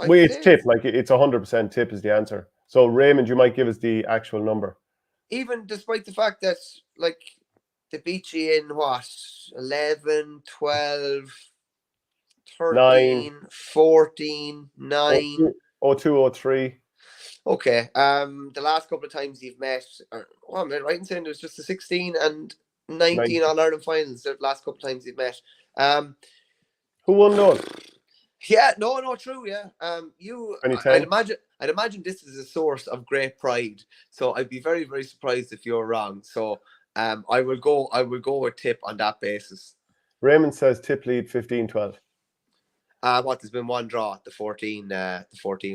It's Tip, like it's 100% Tip is the answer. So Raymond, you might give us the actual number. Even despite the fact that like they beat you in 11, 12, 13, 9. 14, 9. 02, 03. Okay. The last couple of times you've met, am I right in saying it was just the 16 and 19 All-Ireland finals the last couple of times you've met? Who won those? Yeah, no, true. Yeah, I'd imagine this is a source of great pride. So I'd be very, very surprised if you're wrong. So I will go with Tip on that basis. Raymond says Tip lead 15-12. There's been one draw at the 14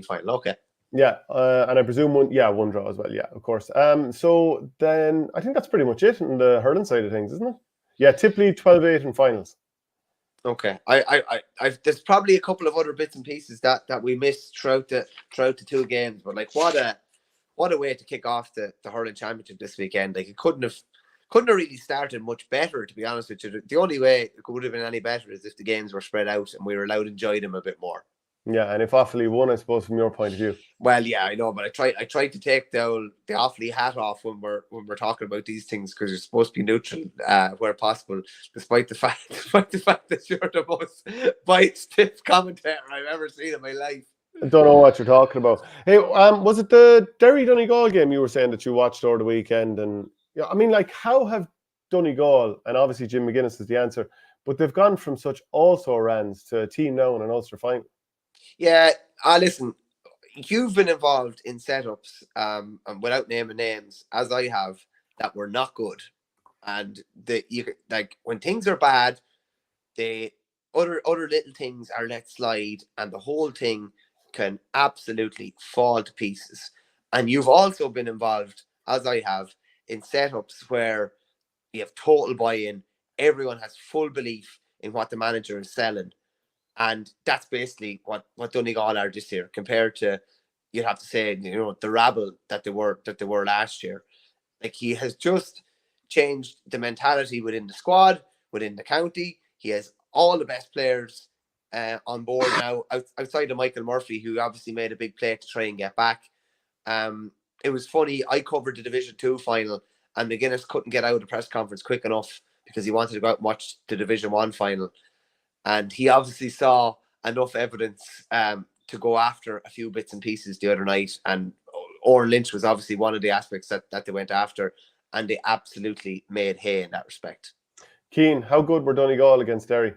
final. Okay. Yeah, and I presume one draw as well. Yeah, of course. So then I think that's pretty much it on the hurling side of things, isn't it? Yeah, Tip lead 12-8 in finals. Okay, there's probably a couple of other bits and pieces that we missed throughout the 2 games, but like what a way to kick off the hurling championship this weekend. Like, it couldn't have really started much better, to be honest with you. The only way it would have been any better is if the games were spread out and we were allowed to enjoy them a bit more. Yeah, and if Offaly won, I suppose, from your point of view. Well, yeah, I know, but I tried to take the Offaly hat off when we're talking about these things, because you're supposed to be neutral where possible, despite the fact that you're the most bite-stiff commentator I've ever seen in my life. I don't know what you're talking about. Hey, was it the Derry Donegal game you were saying that you watched over the weekend? And yeah, I mean, like, how have Donegal, and obviously Jim McGuinness is the answer, but they've gone from such also-rans to a team now in an Ulster final? Yeah, listen, you've been involved in setups, and without naming names, as I have, that were not good. And when things are bad, the other little things are let slide, and the whole thing can absolutely fall to pieces. And you've also been involved, as I have, in setups where you have total buy-in. Everyone has full belief in what the manager is selling. And that's basically what Donegal are this year, compared to you'd have to say, the rabble that they were last year. Like, he has just changed the mentality within the squad, within the county. He has all the best players on board now, outside of Michael Murphy, who obviously made a big play to try and get back. It was funny, I covered the Division 2 final, and McGuinness couldn't get out of the press conference quick enough because he wanted to go out and watch the Division 1 final. And he obviously saw enough evidence to go after a few bits and pieces the other night. And Oran Lynch was obviously one of the aspects that they went after, and they absolutely made hay in that respect. Cian, how good were Donegal against Derry?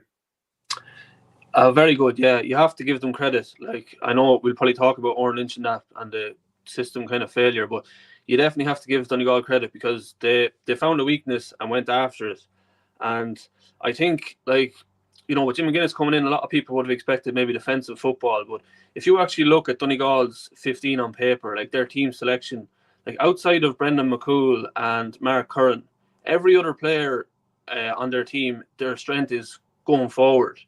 Very good, yeah. You have to give them credit. Like, I know we'll probably talk about Oran Lynch and that and the system kind of failure, but you definitely have to give Donegal credit because they found a weakness and went after it. And I think, like, with Jim McGuinness coming in, a lot of people would have expected maybe defensive football. But if you actually look at Donegal's 15 on paper, like their team selection, like outside of Brendan McCool and Mark Curran, every other player on their team, their strength is going forward.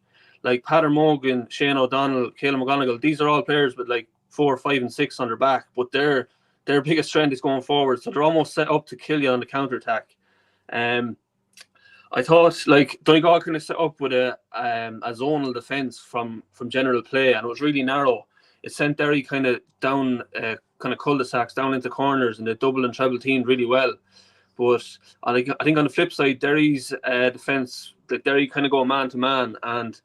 Like Peadar Morgan, Shane O'Donnell, Caelan McGonigal, these are all players with like 4, 5 and 6 on their back, but their biggest strength is going forward. So they're almost set up to kill you on the counter-attack. I thought like Donegal kind of set up with a zonal defence from general play, and it was really narrow. It sent Derry kind of down kind of cul-de-sacs, down into corners, and they double and treble teamed really well. But I think on the flip side, Derry's defence, like Derry kind of go man to man, and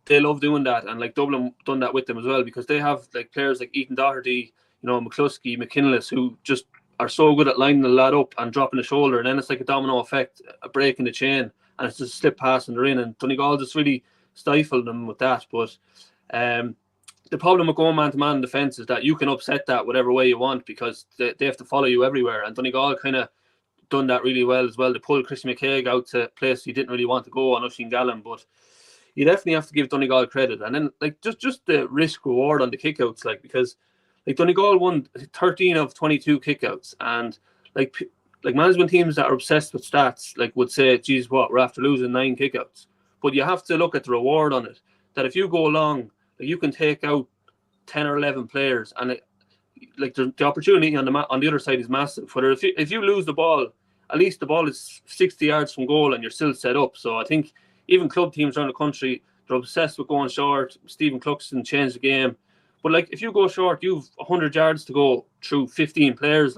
they love doing that. And like Dublin done that with them as well, because they have like players like Ethan Doherty, McCluskey, McKinless, who just are so good at lining the lad up and dropping the shoulder, and then it's like a domino effect, a break in the chain, and it's just a slip pass and they're in. And Donegal just really stifled them with that. But the problem with going man-to-man defence is that you can upset that whatever way you want, because they have to follow you everywhere. And Donegal kind of done that really well as well. They pulled Chris McCaig out to a place he didn't really want to go on Oisín Gallen. But you definitely have to give Donegal credit. And then like just the risk reward on the kickouts, like, because like Donegal won 13 of 22 kickouts, and like management teams that are obsessed with stats like would say, geez, we're after losing 9 kickouts. But you have to look at the reward on it, that if you go along, like, you can take out 10 or 11 players, and the opportunity on the other side is massive. Whether if you lose the ball, at least the ball is 60 yards from goal and you're still set up. So I think even club teams around the country, they're obsessed with going short. Stephen Cluxton changed the game. But like, if you go short, you've 100 yards to go through 15 players,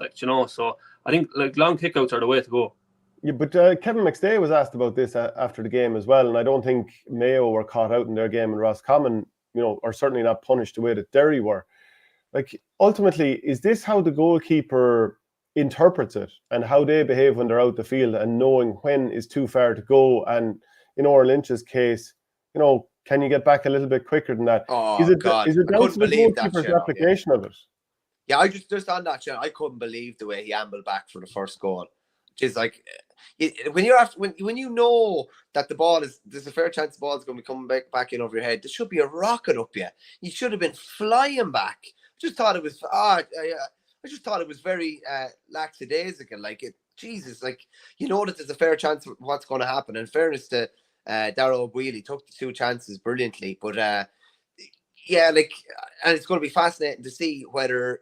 So I think like long kickouts are the way to go. Yeah, but Kevin McStay was asked about this after the game as well, and I don't think Mayo were caught out in their game in Roscommon, are certainly not punished the way that Derry were. Like, ultimately, is this how the goalkeeper interprets it and how they behave when they're out the field, and knowing when is too far to go? And in Oran Lynch's case, can you get back a little bit quicker than that? Oh, is it God. Is it down to the goalkeeper's application of it? Yeah, I just on that, I couldn't believe the way he ambled back for the first goal. Which is like, when you're after, when you know that there's a fair chance the ball's going to be coming back in over your head, there should be a rocket up you. You should have been flying back. I just thought it was very lackadaisical. Like, Jesus, like, that there's a fair chance of what's going to happen. In fairness to Darragh O'Guiley, took the 2 chances brilliantly. But yeah, like, and it's going to be fascinating to see whether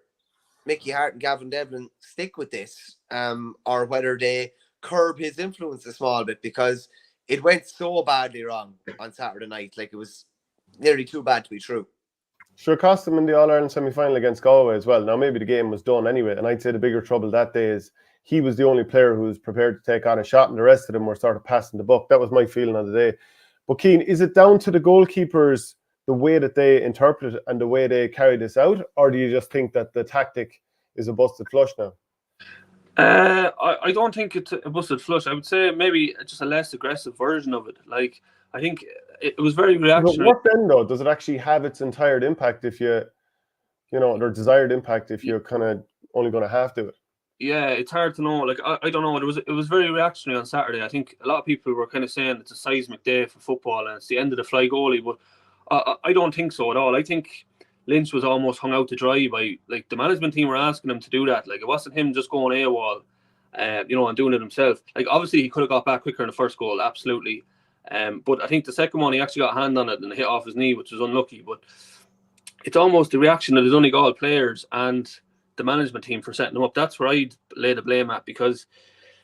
Mickey Hart and Gavin Devlin stick with this, or whether they curb his influence a small bit, because it went so badly wrong on Saturday night. Like, it was nearly too bad to be true. Sure, cost them in the All-Ireland semi-final against Galway as well. Now, maybe the game was done anyway, and I'd say the bigger trouble that day is he was the only player who was prepared to take on a shot, and the rest of them were sort of passing the buck. That was my feeling on the day. But Cian, is it down to the goalkeepers, the way that they interpret it and the way they carry this out, or do you just think that the tactic is a busted flush now? I don't think it's a busted flush. I would say maybe just a less aggressive version of it. Like, I think it was very reactionary. But what then, though? Does it actually have its entire impact if or desired impact if you're kind of only going to half do it? Yeah, it's hard to know. Like, I don't know. It was very reactionary on Saturday. I think a lot of people were kind of saying it's a seismic day for football and it's the end of the fly goalie. But I don't think so at all. I think Lynch was almost hung out to dry by, like, the management team were asking him to do that. Like, it wasn't him just going AWOL, and doing it himself. Like, obviously he could have got back quicker in the first goal, absolutely. But I think the second one he actually got a hand on it and hit off his knee, which was unlucky. But it's almost the reaction of the Donegal players and the management team for setting them up. That's where I'd lay the blame at, because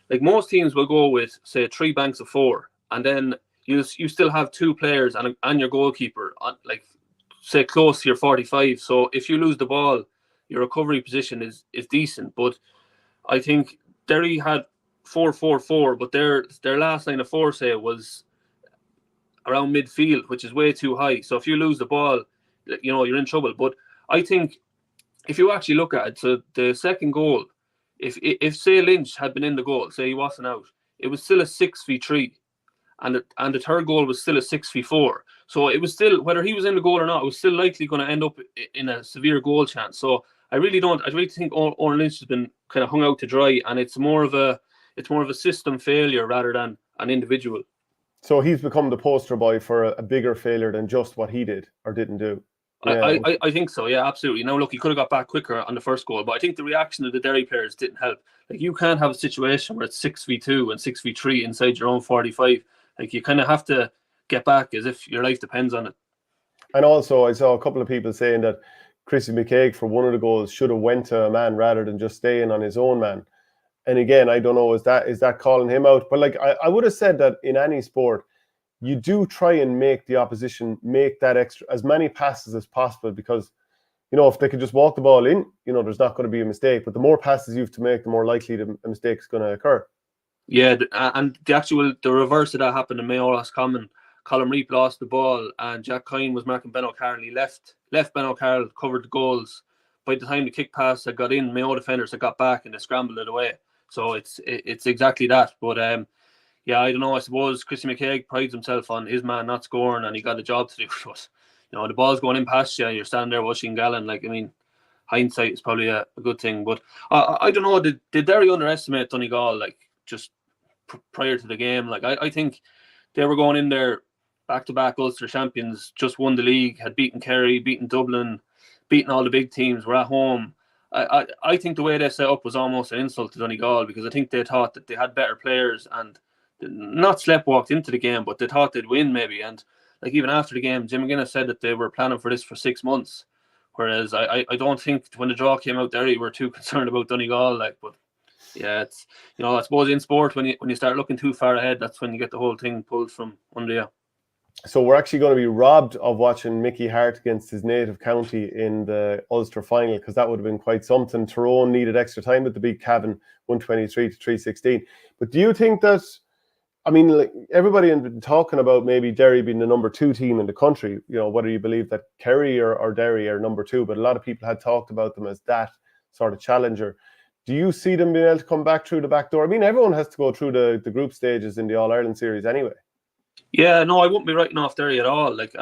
like most teams will go with, say, 3 banks of 4, and then you still have 2 players and your goalkeeper on, like, say, close to your 45. So if you lose the ball, your recovery position is decent. But I think Derry had 4-4-4, but their last line of 4, say, was around midfield, which is way too high. So if you lose the ball, you're in trouble. But I think if you actually look at it, so the second goal, if say Lynch had been in the goal, say he wasn't out, it was still a 6v3, and the third goal was still a 6v4. So it was still, whether he was in the goal or not, it was still likely going to end up in a severe goal chance. So I really think Oran Lynch has been kind of hung out to dry, and it's more of a system failure rather than an individual. So he's become the poster boy for a bigger failure than just what he did or didn't do. Yeah. I think so, yeah, absolutely. Now, look, he could have got back quicker on the first goal, but I think the reaction of the Derry players didn't help. Like, you can't have a situation where it's 6v2 and 6v3 inside your own 45. Like, you kind of have to get back as if your life depends on it. And also, I saw a couple of people saying that Chrissy McKaigue, for one of the goals, should have went to a man rather than just staying on his own man. And again, I don't know, is that calling him out? But like, I would have said that in any sport, you do try and make the opposition make that extra, as many passes as possible, because, if they could just walk the ball in, there's not going to be a mistake. But the more passes you have to make, the more likely the mistake is going to occur. Yeah, and the reverse of that happened in Mayo Roscommon. Colin Reap lost the ball, and Jack Kine was marking Ben O'Carroll. He left Ben O'Carroll, covered the goals. By the time the kick pass had got in, Mayo defenders had got back and they scrambled it away. So it's exactly that. But yeah, I don't know. I suppose Chrissy McKaigue prides himself on his man not scoring, and he got a job to do. But the ball's going in past you, and you're standing there watching Gallen. Like, I mean, hindsight is probably a good thing. But I don't know. Did Derry underestimate Donegal? Like, just prior to the game, like I think they were going in there back-to-back Ulster champions, just won the league, had beaten Kerry, beaten Dublin, beaten all the big teams, were at home. I think the way they set up was almost an insult to Donegal, because I think they thought that they had better players and not sleptwalked into the game, but they thought they'd win maybe. And like, even after the game, Jim McGuinness said that they were planning for this for 6 months, whereas I don't think when the draw came out, Derry were too concerned about Donegal. Like, but yeah, it's I suppose in sport, when you start looking too far ahead, that's when you get the whole thing pulled from under you. So we're actually going to be robbed of watching Mickey Hart against his native county in the Ulster final, because that would have been quite something. Tyrone needed extra time with the big Cavan, 123-316. But do you think that, I mean, like, everybody has been talking about maybe Derry being the number 2 team in the country, whether you believe that Kerry or Derry are number 2, but a lot of people had talked about them as that sort of challenger. Do you see them being able to come back through the back door? I mean, everyone has to go through the group stages in the All-Ireland series anyway. Yeah, no, I wouldn't be writing off Derry at all. Like,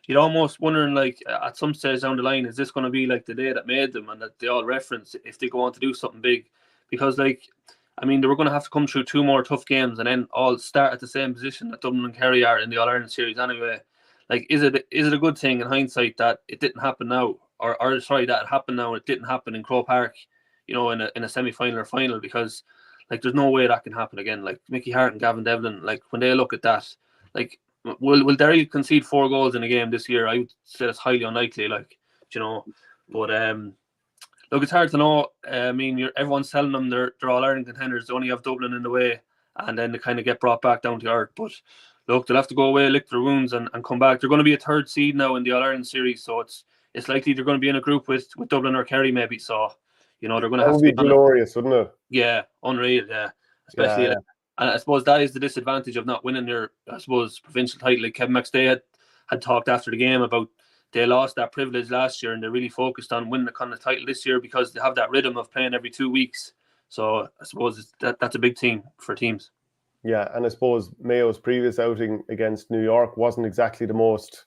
you're almost wondering, like, at some stage down the line, is this going to be like the day that made them, and that they all reference if they go on to do something big? Because, like, I mean, they were going to have to come through 2 more tough games and then all start at the same position that Dublin and Kerry are in the All-Ireland series anyway. Like, is it a good thing in hindsight that it didn't happen now, or sorry, that it happened now and it didn't happen in Croke Park, in a semi-final or final? Because, like, there's no way that can happen again. Like, Mickey Hart and Gavin Devlin, like, when they look at that, like, will Derry concede 4 goals in a game this year? I would say it's highly unlikely, like, but look, it's hard to know. I mean, everyone's telling them they're All-Ireland contenders. They only have Dublin in the way, and then they kind of get brought back down to earth. But look, they'll have to go away, lick their wounds, and come back. They're going to be a 3rd seed now in the All-Ireland series, so it's likely they're going to be in a group with Dublin or Kerry maybe. So, they're going to have to be glorious, wouldn't it? Yeah, unreal. Yeah, especially. Yeah. And I suppose that is the disadvantage of not winning your, provincial title. Like, Kevin McStay had talked after the game about they lost that privilege last year, and they're really focused on winning the kind of title this year because they have that rhythm of playing every 2 weeks. So I suppose that's a big team for teams. Yeah, and I suppose Mayo's previous outing against New York wasn't exactly the most,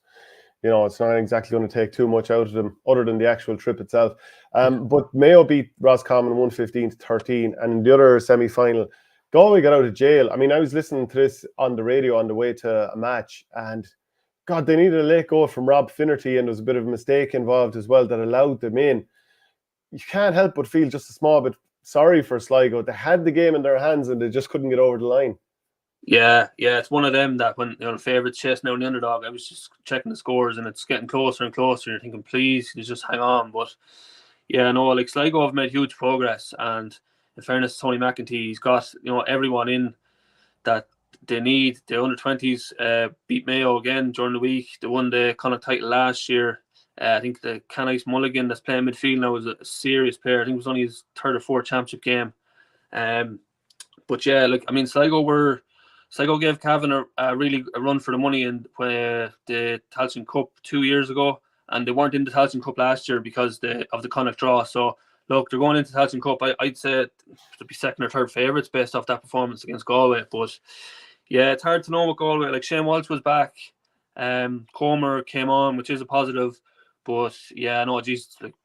it's not exactly going to take too much out of them other than the actual trip itself. But Mayo beat Roscommon 115-13, and in the other semi-final, Galway got out of jail. I mean, I was listening to this on the radio on the way to a match, and God, they needed a late goal from Rob Finnerty, and there was a bit of a mistake involved as well that allowed them in. You can't help but feel just a small bit sorry for Sligo. They had the game in their hands and they just couldn't get over the line. Yeah, it's one of them that when the favourites chasing down the underdog, I was just checking the scores and it's getting closer and closer. You're thinking, please, you just hang on. But yeah, no, like Sligo have made huge progress, and in fairness to Tony McEntee, he's got everyone in that they need. The under-20s beat Mayo again during the week. They won the Connacht title last year. I think the Canice Mulligan that's playing midfield now is a serious player. I think it was only his third or fourth championship game. But yeah, Sligo gave Cavan a run for the money in the Tailteann Cup 2 years ago, and they weren't in the Tailteann Cup last year because of the Connacht draw. So look, they're going into the Tailteann Cup. I'd say to be second or third favourites based off that performance against Galway. But yeah, it's hard to know with Galway. Like Shane Walsh was back, Comer came on, which is a positive. But yeah, no, geez, like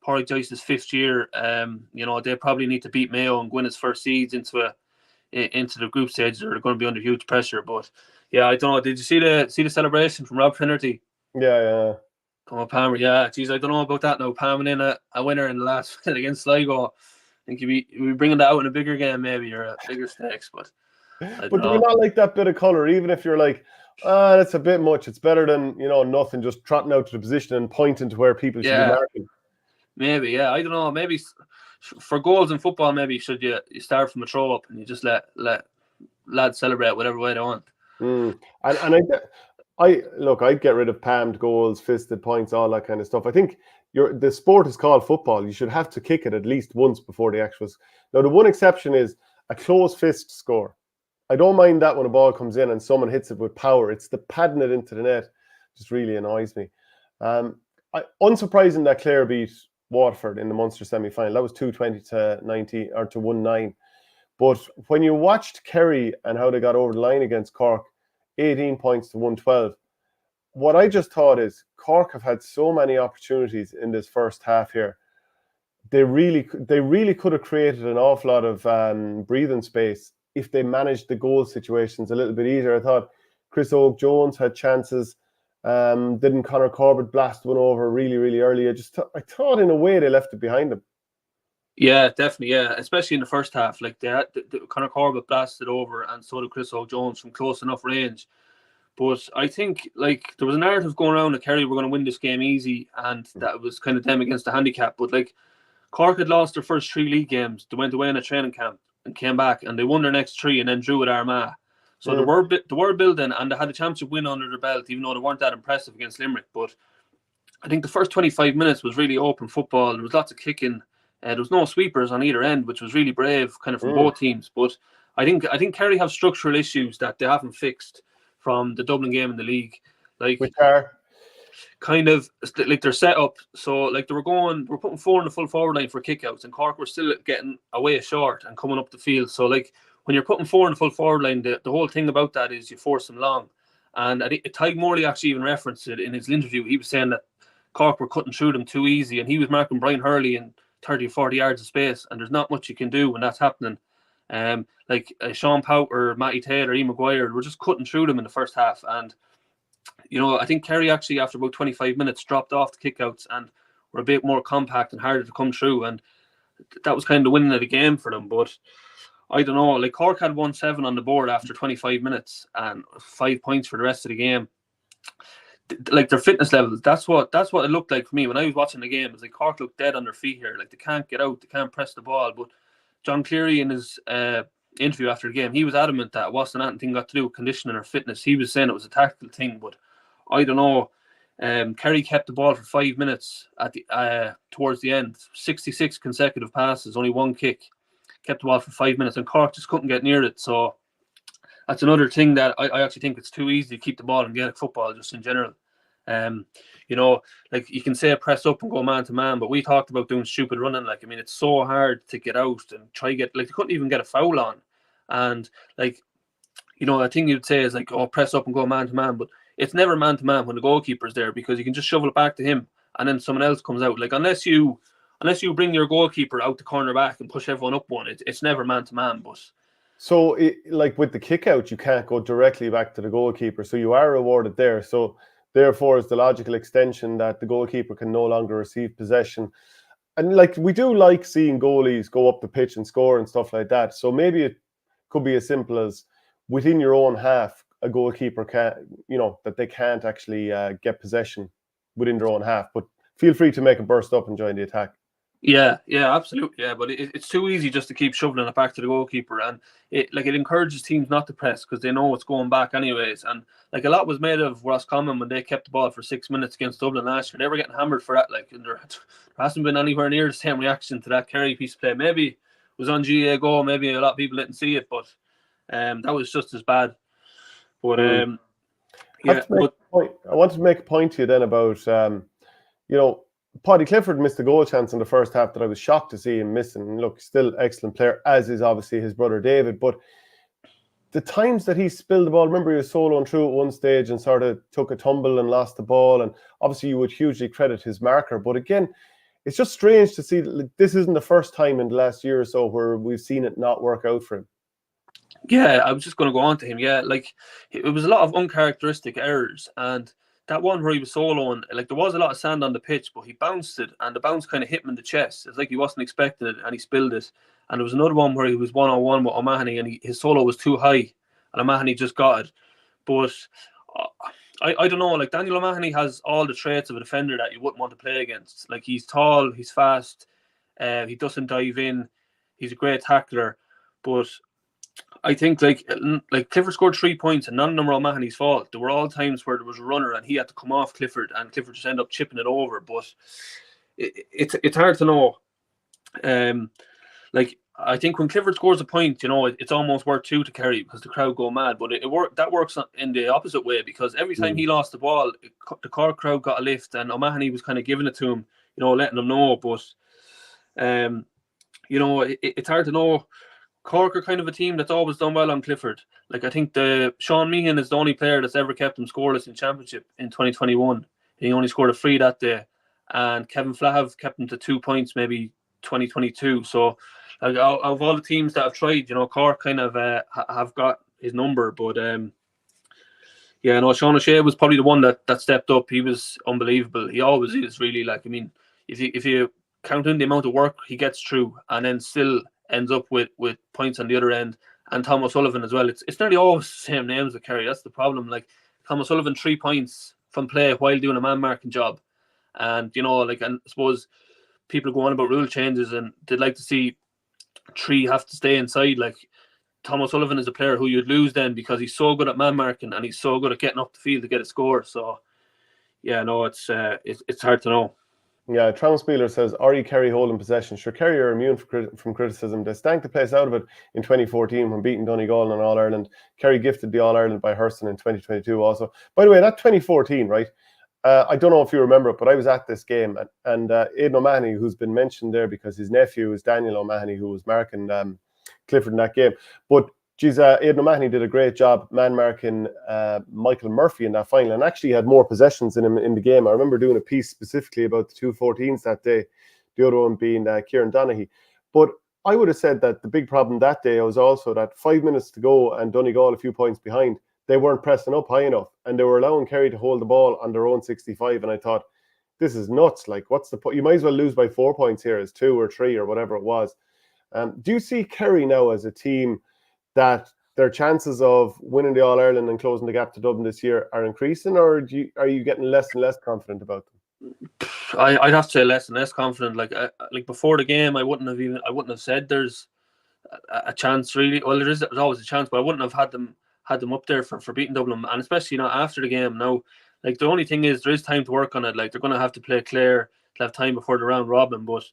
Pádraig Joyce's fifth year. They probably need to beat Mayo and win its first seeds into the group stage. They're going to be under huge pressure. But yeah, I don't know. Did you see the celebration from Rob Finnerty? Yeah. Come on, Palmer. Yeah, geez, I don't know about that now. Palmer in a winner in the last minute against Sligo. I think you'd be bringing that out in a bigger game, maybe, or a bigger stakes. But do we not like that bit of colour? Even if you're like, that's a bit much. It's better than nothing. Just trotting out to the position and pointing to where people should be marking. Maybe, yeah. I don't know. Maybe for goals in football, maybe you start from a throw up and you just let lads celebrate whatever way they want. And I'd get rid of palmed goals, fisted points, all that kind of stuff. I think the sport is called football. You should have to kick it at least once before the actual. Now, the one exception is a close fist score. I don't mind that when a ball comes in and someone hits it with power. It's the padding it into the net just really annoys me. Unsurprising that Clare beat Waterford in the Munster semi-final. That was 220-90 or to 1-9. But when you watched Kerry and how they got over the line against Cork, 18 points to 112, what I just thought is Cork have had so many opportunities in this first half here. They really could have created an awful lot of breathing space if they managed the goal situations a little bit easier. I thought Chris Oak-Jones had chances. Didn't Conor Corbett blast one over really, really early? I thought in a way they left it behind them. Yeah, definitely. Yeah, especially in the first half. Like Conor Corbett blasted over, and so did Chris Oak-Jones from close enough range. But I think like there was a narrative going around that Kerry were going to win this game easy, and that was kind of them against the handicap. But like Cork had lost their first 3 league games. They went away in a training camp and came back, and they won their next 3 and then drew at Armagh. So they were building, and they had a championship win under their belt, even though they weren't that impressive against Limerick. But I think the first 25 minutes was really open football. There was lots of kicking. There was no sweepers on either end, which was really brave, kind of from both teams. But I think Kerry have structural issues that they haven't fixed from the Dublin game in the league. Like, which are kind of like their setup. So like we're putting 4 in the full forward line for kickouts, and Cork were still getting away short and coming up the field. So like when you're putting 4 in the full forward line, the whole thing about that is you force them long. And I think Tadhg Morley actually even referenced it in his interview. He was saying that Cork were cutting through them too easy, and he was marking Brian Hurley in 30 or 40 yards of space, and there's not much you can do when that's happening. Sean Powter, Matty Taylor, Ian Maguire were just cutting through them in the first half. And I think Kerry actually after about 25 minutes dropped off the kickouts and were a bit more compact and harder to come through, and that was kind of the winning of the game for them. But I don't know, like Cork had 1-7 on the board after 25 minutes and 5 points for the rest of the game. Like their fitness levels, that's what it looked like for me when I was watching the game. It's like Cork looked dead on their feet here. Like they can't get out, they can't press the ball. But John Cleary in his interview after the game, he was adamant that it wasn't anything got to do with conditioning or fitness. He was saying it was a tactical thing, but I don't know. Kerry kept the ball for 5 minutes at the towards the end. 66 consecutive passes, only 1 kick. Kept the ball for 5 minutes, and Cork just couldn't get near it. So that's another thing that I actually think it's too easy to keep the ball in Gaelic football just in general. Like you can say press up and go man to man, but we talked about doing stupid running. Like, I mean, it's so hard to get out and try get, like, they couldn't even get a foul on. And like, I think you'd say is like, oh, press up and go man to man, but it's never man to man when the goalkeeper's there, because you can just shovel it back to him and then someone else comes out. Like, unless you bring your goalkeeper out the corner back and push everyone up one, it's never man to man. But so like with the kick out, you can't go directly back to the goalkeeper, so you are rewarded there. So therefore, is the logical extension that the goalkeeper can no longer receive possession. And like, we do like seeing goalies go up the pitch and score and stuff like that. So maybe it could be as simple as within your own half, a goalkeeper that they can't actually get possession within their own half. But feel free to make a burst up and join the attack. Yeah, absolutely. Yeah, but it's too easy just to keep shoveling it back to the goalkeeper, and it encourages teams not to press because they know it's going back anyways. And like a lot was made of Roscommon when they kept the ball for 6 minutes against Dublin last year. They were getting hammered for that. Like, and there hasn't been anywhere near the same reaction to that Kerry piece of play. Maybe it was on GA Go. Maybe a lot of people didn't see it, but that was just as bad. But I wanted to make a point to you then about Paddy Clifford missed a goal chance in the first half that I was shocked to see him missing. And look, still excellent player, as is obviously his brother David. But the times that he spilled the ball, remember he was soloing through at one stage and sort of took a tumble and lost the ball. And obviously you would hugely credit his marker. But again, it's just strange to see that this isn't the first time in the last year or so where we've seen it not work out for him. Yeah, I was just going to go on to him. Yeah, like it was a lot of uncharacteristic errors, and that one where he was soloing, like there was a lot of sand on the pitch, but he bounced it, and the bounce kind of hit him in the chest. It's like he wasn't expecting it, and he spilled it. And there was another one where he was 1-on-1 with O'Mahony, and his solo was too high, and O'Mahony just got it. But I don't know, like Daniel O'Mahony has all the traits of a defender that you wouldn't want to play against. Like he's tall, he's fast, he doesn't dive in, he's a great tackler, but I think like Clifford scored 3 points and none of them were O'Mahony's fault. There were all times where there was a runner and he had to come off Clifford and Clifford just ended up chipping it over. But it's hard to know. Like I think when Clifford scores a point, it's almost worth 2 to Kerry because the crowd go mad. But that works in the opposite way because every time he lost the ball, the Cork crowd got a lift and O'Mahony was kind of giving it to him, letting him know. But it's hard to know. Cork are kind of a team that's always done well on Clifford. Like I think Sean Meehan is the only player that's ever kept him scoreless in Championship in 2021. He only scored a free that day, and Kevin Flahav kept him to 2 points maybe 2022. So like of all the teams that have tried, Cork kind of have got his number. But Sean O'Shea was probably the one that stepped up. He was unbelievable. He always is really. Like I mean, if you count in the amount of work he gets through, and then still ends up with points on the other end, and Thomas Sullivan as well. It's nearly always the same names with Kerry. That's the problem. Like Thomas Sullivan, 3 points from play while doing a man marking job, and and I suppose people go on about rule changes and they'd like to see 3 have to stay inside. Like Thomas Sullivan is a player who you'd lose then because he's so good at man marking and he's so good at getting up the field to get a score. So it's hard to know. Yeah, Travis Beeler says, Kerry holding possession. Sure, Kerry are immune from criticism. They stank the place out of it in 2014 when beating Donegal in All-Ireland. Kerry gifted the All-Ireland by Hurston in 2022 also. By the way, that 2014, right? I don't know if you remember it, but I was at this game. And Aidan O'Mahony, who's been mentioned there because his nephew is Daniel O'Mahony, who was marking Clifford in that game. But Aidan O'Mahony did a great job man-marking Michael Murphy in that final and actually had more possessions in him in the game. I remember doing a piece specifically about the 2-14s that day, the other one being Kieran Donaghy. But I would have said that the big problem that day was also that 5 minutes to go and Donegal a few points behind, they weren't pressing up high enough and they were allowing Kerry to hold the ball on their own 65. And I thought, this is nuts. Like, what's the point? You might as well lose by 4 points here as 2 or 3 or whatever it was. Do you see Kerry now as a team that their chances of winning the All-Ireland and closing the gap to Dublin this year are increasing, or are you getting less and less confident about them? I'd have to say less and less confident. Like before the game, I wouldn't have said there's a chance really. Well, there's always a chance, but I wouldn't have had them up there for beating Dublin, and especially after the game. Now, like the only thing is there is time to work on it. Like they're going to have to play Clare to have time before the round robin, but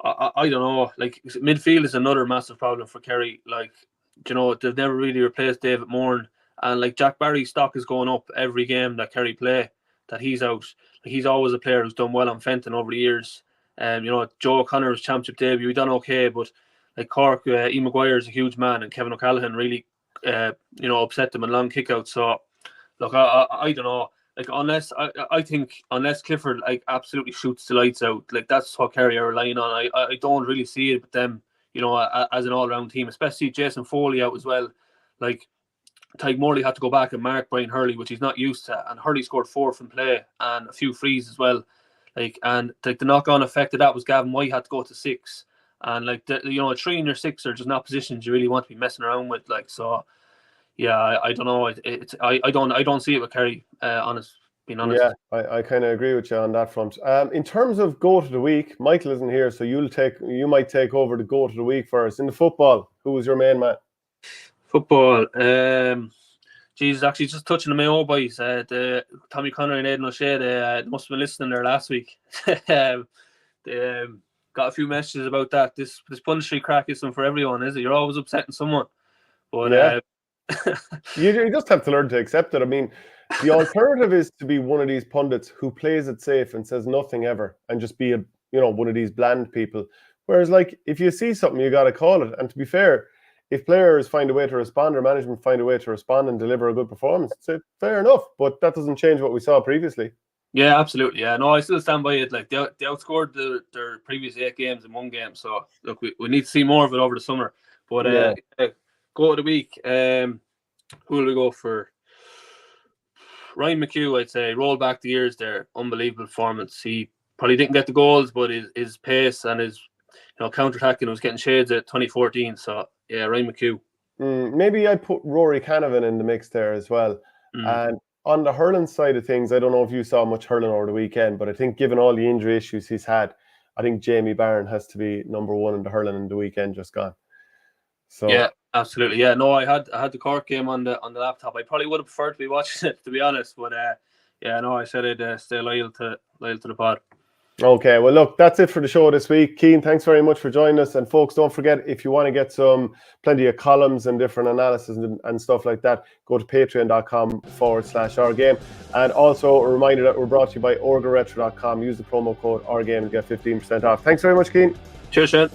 I don't know. Like midfield is another massive problem for Kerry. Like, they've never really replaced David Moran, and like Jack Barry's stock is going up every game that Kerry play that he's out. Like, he's always a player who's done well on Fenton over the years. Joe O'Connor's championship debut, he done okay, but like Cork, Ian Maguire is a huge man, and Kevin O'Callaghan really, upset them in long kickouts. So, look, I don't know. Like I think unless Clifford like absolutely shoots the lights out, like that's what Kerry are relying on. I don't really see it with them. As an all-round team, especially Jason Foley out as well. Like, Tyke Morley had to go back and mark Brian Hurley, which he's not used to, and Hurley scored 4 from play and a few frees as well. Like, and the knock-on effect of that was Gavin White had to go to 6, and like a 3 in your 6 are just not positions you really want to be messing around with. Like, so Yeah, I don't know. I don't see it with Kerry. Being honest. Yeah, I kind of agree with you on that front. In terms of goat of the week, Michael isn't here, so you might take over the goat of the week for us. In the football, who was your main man? Football. Geez, actually just touching on my old boys. Tommy Connery and Aidan O'Shea, they must have been listening there last week. They got a few messages about that. This punditry crack isn't for everyone, is it? You're always upsetting someone. But yeah. You just have to learn to accept it. I mean, the alternative is to be one of these pundits who plays it safe and says nothing ever, and just be one of these bland people. Whereas, like, if you see something, you got to call it. And to be fair, if players find a way to respond or management find a way to respond and deliver a good performance, it's fair enough. But that doesn't change what we saw previously. Yeah, absolutely. Yeah, no, I still stand by it. Like they outscored their previous 8 games in 1 game. So look, we need to see more of it over the summer. But go of the week. Who will we go for? Ryan McHugh, I'd say. Roll back the years there. Unbelievable performance. He probably didn't get the goals, but his pace and his counter-attacking was getting shades at 2014. So yeah, Ryan McHugh. Maybe I'd put Rory Canavan in the mix there as well. And on the hurling side of things, I don't know if you saw much hurling over the weekend, but I think given all the injury issues he's had, I think Jamie Barron has to be number 1 in the hurling in the weekend just gone. So yeah, absolutely. Yeah, no, I had the Cork game on the laptop. I probably would have preferred to be watching it, to be honest. But yeah, no, I said I'd stay loyal to the pod. Okay, well, look, that's it for the show this week. Cian, thanks very much for joining us. And folks, don't forget, if you want to get plenty of columns and different analysis and stuff like that, go to patreon.com/OurGame. And also a reminder that we're brought to you by orgaretro.com. Use the promo code OurGame and get 15% off. Thanks very much, Cian. Cheers, Shane.